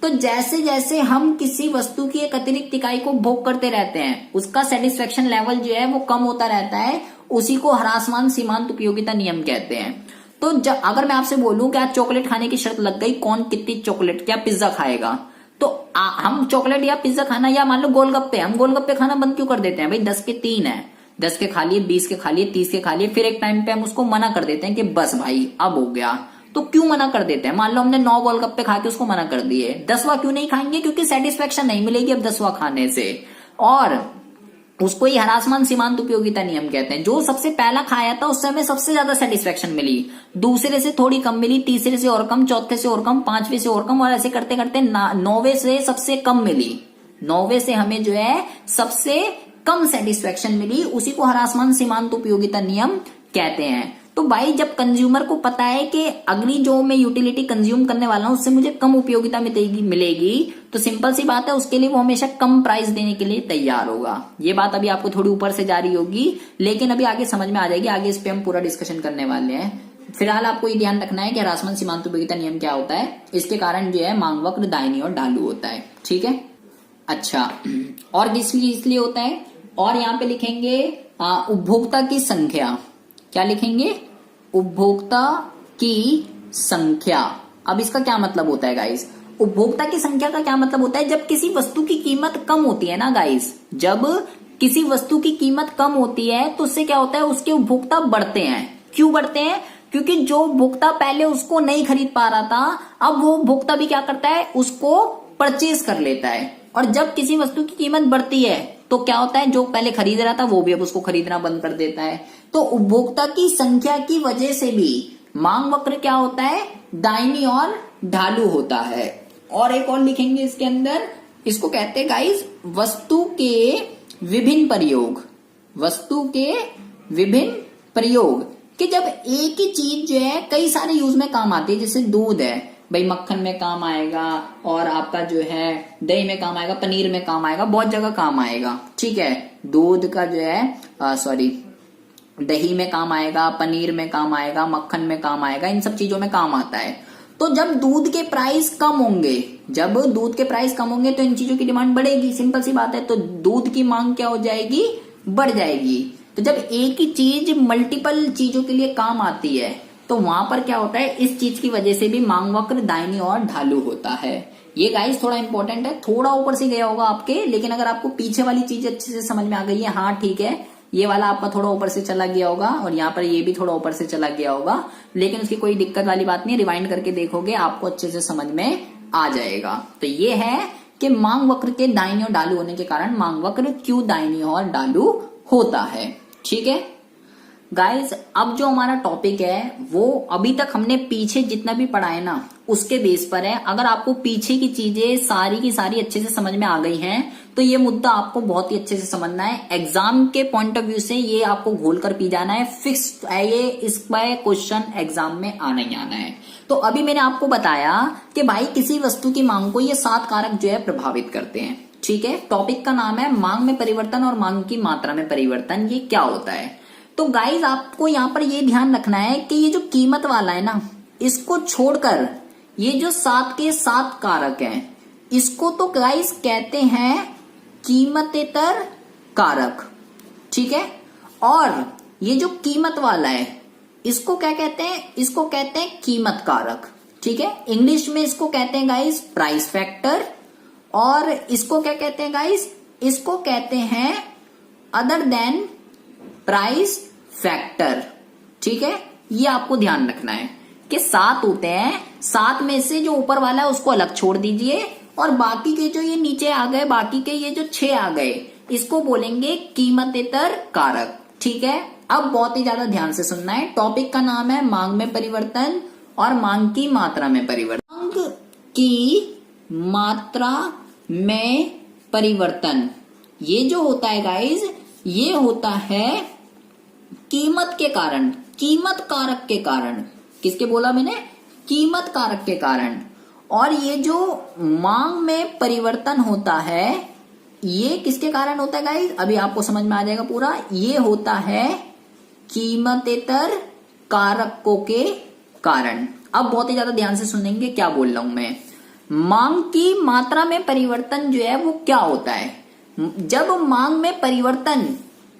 तो जैसे जैसे हम किसी वस्तु की एक अतिरिक्त इकाई को भोग करते रहते हैं उसका सेटिस्फेक्शन लेवल जो है वो कम होता रहता है। उसी को ह्रासमान सीमांत उपयोगिता नियम कहते हैं। तो अगर मैं आपसे बोलूं कि आज चॉकलेट खाने की शर्त लग गई, कौन कितनी चॉकलेट क्या पिज्जा खाएगा, तो हम चॉकलेट या पिज्जा खाना, या मान लो गोलगप्पे, हम गोलगप्पे खाना बंद क्यों कर देते हैं? भाई 10 के 3 है, 10 के खा लिए, 20 के खा लिए, 30 के खा लिए, फिर एक टाइम पे हम उसको मना कर देते हैं कि बस भाई अब हो गया। तो क्यों मना कर देते हैं? मान लो हमने 9 गोलगप्पे खा के उसको मना कर दिए, 10वां क्यों नहीं खाएंगे? क्योंकि सेटिस्फेक्शन नहीं मिलेगी अब 10वां खाने से। और उसको ही ह्रासमान सीमांत उपयोगिता नियम कहते हैं। जो सबसे पहला खाया था उससे हमें सबसे ज्यादा सेटिस्फेक्शन मिली, दूसरे से थोड़ी कम मिली, तीसरे से और कम, चौथे से और कम, 5वें से और कम, और ऐसे करते करते 9वें से सबसे कम मिली। 9वें से हमें जो है सबसे कम सेटिस्फेक्शन मिली, उसी को ह्रासमान सीमांत उपयोगिता नियम कहते हैं। तो भाई जब कंज्यूमर को पता है कि अगली जो मैं यूटिलिटी कंज्यूम करने वाला हूं उससे मुझे कम उपयोगिता मिलेगी, तो सिंपल सी बात है उसके लिए वो हमेशा कम प्राइस देने के लिए तैयार होगा। ये बात अभी आपको थोड़ी ऊपर से जा रही होगी, लेकिन अभी आगे समझ में आ जाएगी, आगे इस पे हम पूरा डिस्कशन करने वाले हैं। फिलहाल आपको ये ध्यान रखना है कि ह्रासमान सीमांत उपयोगिता नियम क्या होता है। इसके कारण जो है मांग वक्र दाहिनी और ढालू होता है। ठीक है, अच्छा, और इसलिए होता है, और यहाँ पे लिखेंगे उपभोक्ता की संख्या। क्या लिखेंगे? उपभोक्ता की संख्या। अब इसका क्या मतलब होता है गाइस? उपभोक्ता की संख्या का क्या मतलब होता है? जब किसी वस्तु की कीमत कम होती है ना गाइस, जब किसी वस्तु की कीमत कम होती है तो उससे क्या होता है, उसके उपभोक्ता बढ़ते हैं। क्यों बढ़ते हैं? क्योंकि जो उपभोक्ता पहले उसको नहीं खरीद पा रहा था, अब वो उपभोक्ता भी क्या करता है, उसको परचेज कर लेता है। और जब किसी वस्तु की कीमत बढ़ती है तो क्या होता है, जो पहले खरीद रहा था वो भी अब उसको खरीदना बंद कर देता है। तो उपभोक्ता की संख्या की वजह से भी मांग वक्र क्या होता है, दाहिनी और ढालू होता है। और एक और लिखेंगे इसके अंदर, इसको कहते हैं गाइस वस्तु के विभिन्न प्रयोग। वस्तु के विभिन्न प्रयोग, कि जब एक ही चीज जो है कई सारे यूज में काम आती है। जैसे दूध है भाई, मक्खन में काम आएगा, और आपका जो है दही में काम आएगा, पनीर में काम आएगा, बहुत जगह काम आएगा। ठीक है, दूध का जो है दही में काम आएगा, पनीर में काम आएगा, मक्खन में काम आएगा, इन सब चीजों में काम आता है। तो जब दूध के प्राइस कम होंगे, जब दूध के प्राइस कम होंगे तो इन चीजों की डिमांड बढ़ेगी, सिंपल सी बात है। तो दूध की मांग क्या हो जाएगी, बढ़ जाएगी। तो जब एक ही चीज मल्टीपल चीजों के लिए काम आती है तो वहां पर क्या होता है, इस चीज की वजह से भी मांग वक्र दाहिनी और ढालू होता है। ये गाइस थोड़ा इंपॉर्टेंट है, थोड़ा ऊपर से गया होगा आपके, लेकिन अगर आपको पीछे वाली चीज अच्छे से समझ में आ गई है, हाँ ठीक है, ये वाला आपका थोड़ा ऊपर से चला गया होगा और यहाँ पर ये भी थोड़ा ऊपर से चला गया होगा, लेकिन उसकी कोई दिक्कत वाली बात नहीं, रिवाइंड करके देखोगे आपको अच्छे से समझ में आ जाएगा। तो ये है कि मांग वक्र के दाहिनी और ढालू होने के कारण मांग वक्र क्यों दाहिनी और ढालू होता है। ठीक है गाइस, अब जो हमारा टॉपिक है वो अभी तक हमने पीछे जितना भी पढ़ा है ना उसके बेस पर है। अगर आपको पीछे की चीजें सारी की सारी अच्छे से समझ में आ गई हैं तो ये मुद्दा आपको बहुत ही अच्छे से समझना है। एग्जाम के पॉइंट ऑफ व्यू से ये आपको घोल कर पी जाना है, फिक्स है ये, इस पर क्वेश्चन एग्जाम में आना ही आना है। तो अभी मैंने आपको बताया कि भाई किसी वस्तु की मांग को ये 7 कारक जो है प्रभावित करते हैं। ठीक है, टॉपिक का नाम है मांग में परिवर्तन और मांग की मात्रा में परिवर्तन। ये क्या होता है? तो गाइज आपको यहाँ पर ये ध्यान रखना है कि ये जो कीमत वाला है ना, इसको छोड़कर ये जो 7 के 7 कारक हैं, इसको तो गाइज कहते हैं कीमतेतर कारक। ठीक है, और ये जो कीमत वाला है इसको क्या कहते हैं, इसको कहते हैं कीमत कारक। ठीक है, इंग्लिश में इसको कहते हैं गाइज प्राइस फैक्टर, और इसको क्या कहते हैं गाइज, इसको कहते हैं अदर देन प्राइस फैक्टर। ठीक है, ये आपको ध्यान रखना है कि 7 होते हैं, 7 में से जो ऊपर वाला है उसको अलग छोड़ दीजिए, और बाकी के जो ये नीचे आ गए, बाकी के ये जो 6 आ गए, इसको बोलेंगे कीमतेतर कारक। ठीक है, अब बहुत ही ज्यादा ध्यान से सुनना है। टॉपिक का नाम है मांग में परिवर्तन और मांग की मात्रा में परिवर्तन। मांग की मात्रा में परिवर्तन, ये जो होता है गाइज, ये होता है कीमत के कारण, कीमत कारक के कारण। किसके बोला मैंने? कीमत कारक के कारण। और ये जो मांग में परिवर्तन होता है, ये किसके कारण होता है गाइज? अभी आपको समझ में आ जाएगा पूरा। ये होता है कीमतेतर कारकों के कारण। अब बहुत ही ज्यादा ध्यान से सुनेंगे क्या बोल रहा हूं मैं। मांग की मात्रा में परिवर्तन जो है वो क्या होता है? जब मांग में परिवर्तन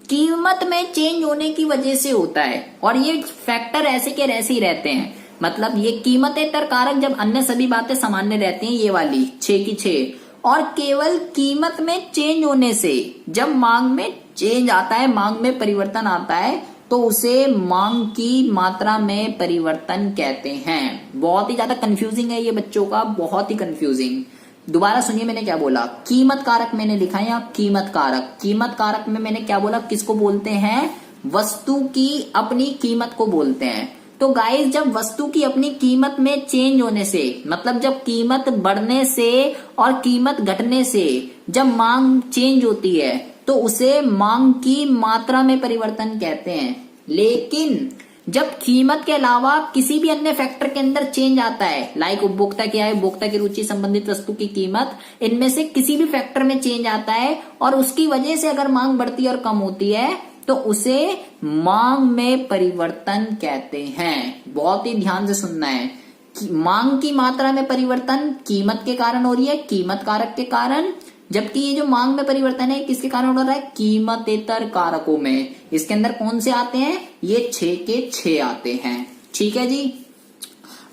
कीमत में चेंज होने की वजह से होता है, और ये फैक्टर ऐसे के ऐसे ही रहते हैं। मतलब ये कीमतेतर कारक जब अन्य सभी बातें सामान्य रहती हैं, ये वाली 6 की 6, और केवल कीमत में चेंज होने से जब मांग में चेंज आता है, मांग में परिवर्तन आता है, तो उसे मांग की मात्रा में परिवर्तन कहते हैं। बहुत ही ज्यादा कंफ्यूजिंग है ये बच्चों का, बहुत ही कंफ्यूजिंग। दोबारा सुनिए मैंने क्या बोला। कीमत कारक मैंने लिखा है यहाँ, कीमत कारक। कीमत कारक में मैंने क्या बोला? किसको बोलते हैं? वस्तु की अपनी कीमत को बोलते हैं। तो गाइस, जब वस्तु की अपनी कीमत में चेंज होने से, मतलब जब कीमत बढ़ने से और कीमत घटने से जब मांग चेंज होती है, तो उसे मांग की मात्रा में परिवर्तन कहते हैं। लेकिन जब कीमत के अलावा किसी भी अन्य फैक्टर के अंदर चेंज आता है, लाइक उपभोक्ता की आय, उपभोक्ता की रुचि, संबंधित वस्तु की कीमत, इनमें से किसी भी फैक्टर में चेंज आता है और उसकी वजह से अगर मांग बढ़ती है और कम होती है, तो उसे मांग में परिवर्तन कहते हैं। बहुत ही ध्यान से सुनना है कि मांग की मात्रा में परिवर्तन कीमत के कारण हो रही है, कीमत कारक के कारण, जबकि ये जो मांग में परिवर्तन है किसके कारण हो रहा है? कीमतेतर कारकों में। इसके अंदर कौन से आते हैं? ये 6 के 6 आते हैं। ठीक है जी।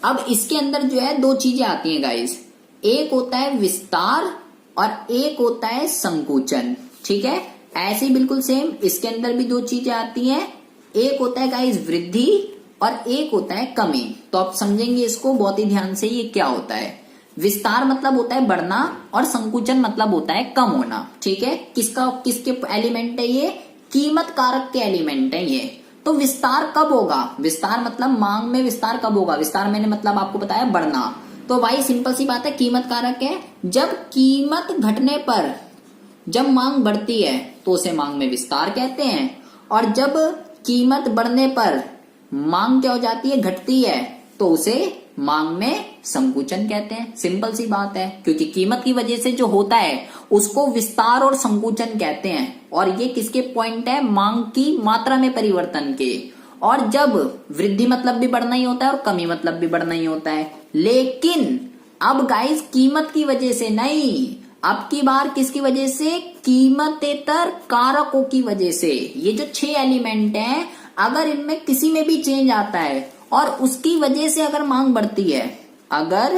अब इसके अंदर जो है दो चीजें आती हैं गाइस, एक होता है विस्तार और एक होता है संकुचन। ठीक है, ऐसे ही बिल्कुल सेम इसके अंदर भी दो चीजें आती हैं, एक होता है गाइस वृद्धि और एक होता है कमी। तो आप समझेंगे इसको बहुत ही ध्यान से, ये क्या होता है। विस्तार मतलब होता है बढ़ना और संकुचन मतलब होता है कम होना। ठीक है, किसके एलिमेंट है ये? कीमत कारक के एलिमेंट है ये। तो विस्तार कब होगा? विस्तार मतलब मांग में विस्तार कब होगा? विस्तार मैंने मतलब आपको बताया बढ़ना। तो भाई सिंपल सी बात है, कीमत कारक है। जब कीमत घटने पर जब मांग बढ़ती है तो उसे मांग में विस्तार कहते हैं, और जब कीमत बढ़ने पर मांग क्या हो जाती है? घटती है, तो उसे मांग में संकुचन कहते हैं। सिंपल सी बात है, क्योंकि कीमत की वजह से जो होता है उसको विस्तार और संकुचन कहते हैं। और ये किसके पॉइंट है? मांग की मात्रा में परिवर्तन के। और जब वृद्धि मतलब भी बढ़ना ही होता है और कमी मतलब भी बढ़ना ही होता है। लेकिन अब गाइस कीमत की वजह से नहीं, अब की बार किसकी वजह से? कीमतेतर कारकों की वजह से। ये जो 6 एलिमेंट हैं, अगर इनमें किसी में भी चेंज आता है और उसकी वजह से अगर मांग बढ़ती है, अगर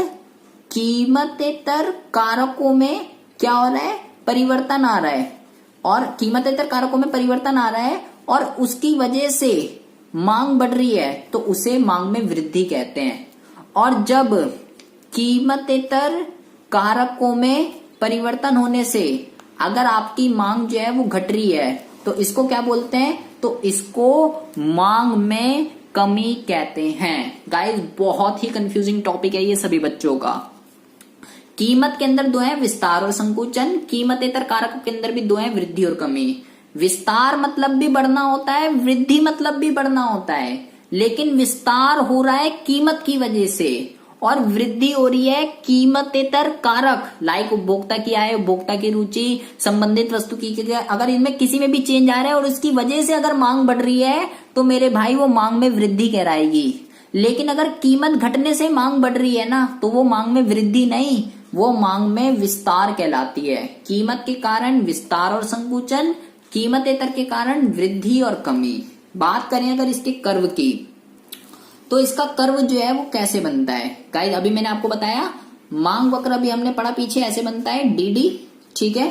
कीमतेतर कारकों में क्या हो रहा है? परिवर्तन आ रहा है, और कीमतेतर कारकों में परिवर्तन आ रहा है और उसकी वजह से मांग बढ़ रही है, तो उसे मांग में वृद्धि कहते हैं। और जब कीमतेतर कारकों में परिवर्तन होने से अगर आपकी मांग जो है वो घट रही है, तो इसको क्या बोलते हैं? तो इसको मांग में कमी कहते हैं। गाइस, बहुत ही कंफ्यूजिंग टॉपिक है ये सभी बच्चों का। कीमत के अंदर दो है, विस्तार और संकुचन। कीमतेतर कारकों के अंदर भी दो है, वृद्धि और कमी। विस्तार मतलब भी बढ़ना होता है, वृद्धि मतलब भी बढ़ना होता है, लेकिन विस्तार हो रहा है कीमत की वजह से और वृद्धि हो रही है कीमतेतर कारक, लाइक उपभोक्ता की आय, उपभोक्ता की रुचि, संबंधित वस्तु की। अगर इनमें किसी में भी चेंज आ रहा है और उसकी वजह से अगर मांग बढ़ रही है, तो मेरे भाई वो मांग में वृद्धि कहलाएगी। लेकिन अगर कीमत घटने से मांग बढ़ रही है ना, तो वो मांग में वृद्धि नहीं, वो मांग में विस्तार कहलाती है। कीमत के कारण विस्तार और संकुचन, कीमतेतर के कारण वृद्धि और कमी। बात करें अगर इसके कर्व की, तो इसका कर्व जो है वो कैसे बनता है? गाइस, अभी मैंने आपको बताया मांग वक्र अभी हमने पढ़ा पीछे, ऐसे बनता है डीडी। ठीक है,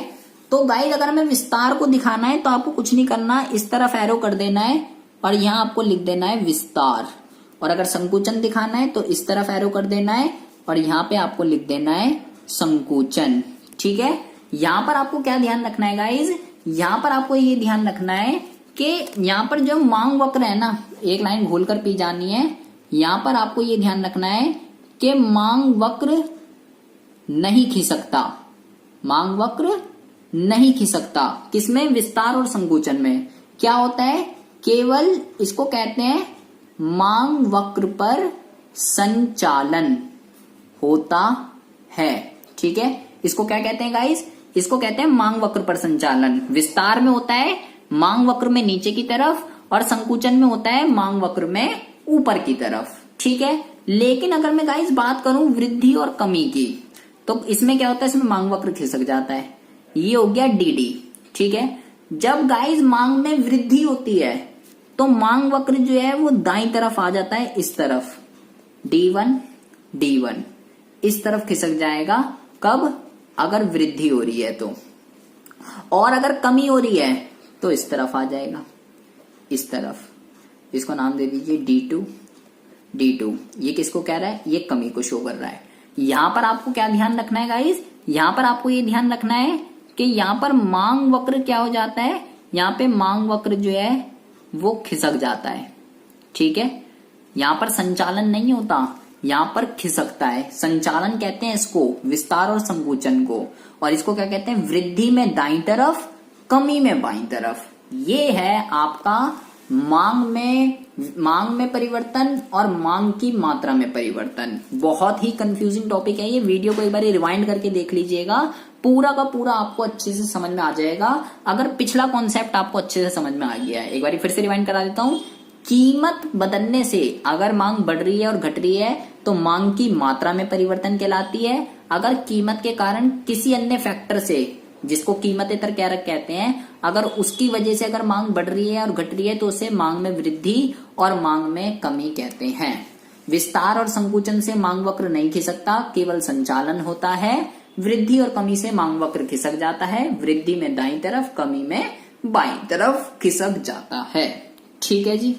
तो गाइस अगर हमें विस्तार को दिखाना है तो आपको कुछ नहीं करना, इस तरफ एरो कर देना है और यहाँ आपको लिख देना है विस्तार। और अगर संकुचन दिखाना है तो इस तरफ एरो कर देना है और यहाँ पे आपको लिख देना है संकुचन। ठीक है, यहाँ पर आपको क्या ध्यान रखना है गाइज? यहाँ पर आपको ये ध्यान रखना है कि यहाँ पर जो मांग वक्र है ना, एक लाइन घोल कर पी जानी है। यहाँ पर आपको ये ध्यान रखना है कि मांग वक्र नहीं खिसकता, मांग वक्र नहीं खिसकता। किसमें? विस्तार और संकुचन में। क्या होता है? केवल इसको कहते हैं मांग वक्र पर संचालन होता है। ठीक है, इसको क्या कहते हैं गाइस? इसको कहते हैं मांग वक्र पर संचालन। विस्तार में होता है मांग वक्र में नीचे की तरफ, और संकुचन में होता है मांग वक्र में ऊपर की तरफ। ठीक है, लेकिन अगर मैं गाइस बात करूं वृद्धि और कमी की, तो इसमें क्या होता है? इसमें मांग वक्र खिसक जाता है। ये हो गया डी। ठीक है, जब गाइस मांग में वृद्धि होती है तो मांग वक्र जो है वो दाईं तरफ आ जाता है, इस तरफ D1 इस तरफ खिसक जाएगा। कब? अगर वृद्धि हो रही है तो। और अगर कमी हो रही है तो इस तरफ आ जाएगा, इस तरफ। इसको नाम दे दीजिए D2। ये किसको कह रहा है? ये कमी को शो कर रहा है। यहां पर आपको क्या ध्यान रखना है गाइस? यहां पर आपको ये ध्यान रखना है कि यहां पर मांग वक्र क्या हो जाता है? यहां पे मांग वक्र जो है वो खिसक जाता है। ठीक है, यहां पर संचालन नहीं होता, यहां पर खिसकता है। संचालन कहते हैं इसको, विस्तार और संकुचन को। और इसको क्या कहते हैं? वृद्धि में दाईं तरफ, कमी में बाईं तरफ। ये है आपका मांग में परिवर्तन और मांग की मात्रा में परिवर्तन। बहुत ही कंफ्यूजिंग टॉपिक है ये। वीडियो को एक बार रिवाइंड करके देख लीजिएगा, पूरा का पूरा आपको अच्छे से समझ में आ जाएगा। अगर पिछला कॉन्सेप्ट आपको अच्छे से समझ में आ गया है, एक बार फिर से रिवाइंड करा देता हूं। कीमत बदलने से अगर मांग बढ़ रही है और घट रही है तो मांग की मात्रा में परिवर्तन कहलाती है। अगर कीमत के कारण किसी अन्य फैक्टर से, जिसको कीमतेतर कारक कहते हैं, अगर उसकी वजह से अगर मांग बढ़ रही है और घट रही है तो उसे मांग में वृद्धि और मांग में कमी कहते हैं। विस्तार और संकुचन से मांग वक्र नहीं खिसकता, केवल संचालन होता है। वृद्धि और कमी से मांग वक्र खिसक जाता है। वृद्धि में दाईं तरफ, कमी में बाईं तरफ खिसक जाता है। ठीक है जी,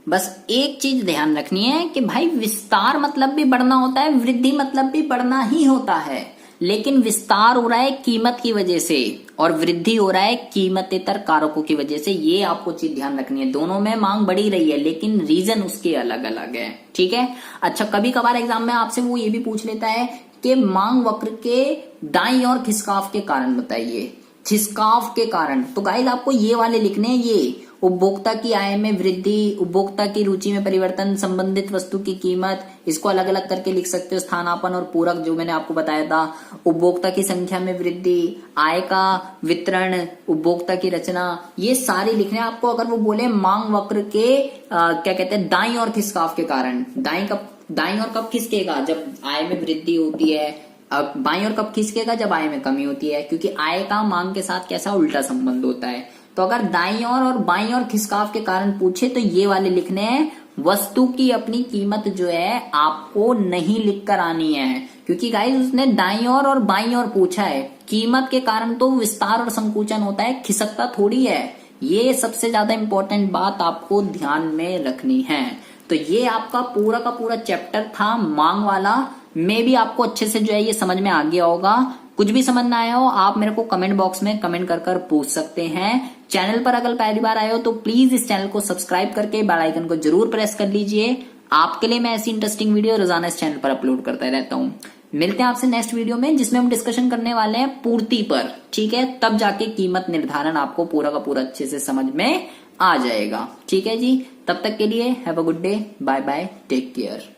बस एक चीज ध्यान रखनी है कि भाई विस्तार मतलब भी बढ़ना होता है, वृद्धि मतलब भी बढ़ना ही होता है। लेकिन विस्तार हो रहा है कीमत की वजह से और वृद्धि हो रहा है कीमतेतर कारकों की वजह से। ये आपको चीज ध्यान रखनी है। दोनों में मांग बढ़ी रही है लेकिन रीजन उसके अलग अलग है। ठीक है, अच्छा कभी कभार एग्जाम में आपसे वो ये भी पूछ लेता है कि मांग वक्र के दाईं और खिसकाव के कारण बताइए। खिसकाव के कारण तो गाइस आपको ये वाले लिखने हैं। ये उपभोक्ता की आय में वृद्धि, उपभोक्ता की रुचि में परिवर्तन, संबंधित वस्तु की कीमत, इसको अलग अलग करके लिख सकते हो। स्थानापन्न और पूरक जो मैंने आपको बताया था। उपभोक्ता की संख्या में वृद्धि, आय का वितरण, उपभोक्ता की रचना, ये सारे लिखने हैं आपको। अगर वो बोले मांग वक्र के क्या कहते हैं दाईं और खिसकाव के कारण, दाईं और कब खिसकेगा? जब आय में वृद्धि होती है। अब बाईं और कब खिसकेगा? जब आय में कमी होती है, क्योंकि आय का मांग के साथ कैसा उल्टा संबंध होता है। तो अगर दाईं और बाईं और खिसकाव के कारण पूछे तो ये वाले लिखने हैं। वस्तु की अपनी कीमत जो है आपको नहीं लिखकर आनी है, क्योंकि गाइस उसने दाईं और बाईं और पूछा है। कीमत के कारण तो विस्तार और संकुचन होता है, खिसकता थोड़ी है। ये सबसे ज्यादा इंपॉर्टेंट बात आपको ध्यान में रखनी है। तो ये आपका पूरा का पूरा चैप्टर था मांग वाला। मे भी आपको अच्छे से जो है ये समझ में आ गया होगा। कुछ भी समझ ना आया हो आप मेरे को कमेंट बॉक्स में कमेंट कर पूछ सकते हैं। चैनल पर अगर पहली बार आए हो तो प्लीज इस चैनल को सब्सक्राइब करके बेल आइकन को जरूर प्रेस कर लीजिए। आपके लिए मैं ऐसी इंटरेस्टिंग वीडियो रोजाना इस चैनल पर अपलोड करता रहता हूँ। मिलते हैं आपसे नेक्स्ट वीडियो में, जिसमें हम डिस्कशन करने वाले हैं पूर्ति पर। ठीक है, तब जाके कीमत निर्धारण आपको पूरा का पूरा अच्छे से समझ में आ जाएगा। ठीक है जी, तब तक के लिए have a good day, bye bye, take care.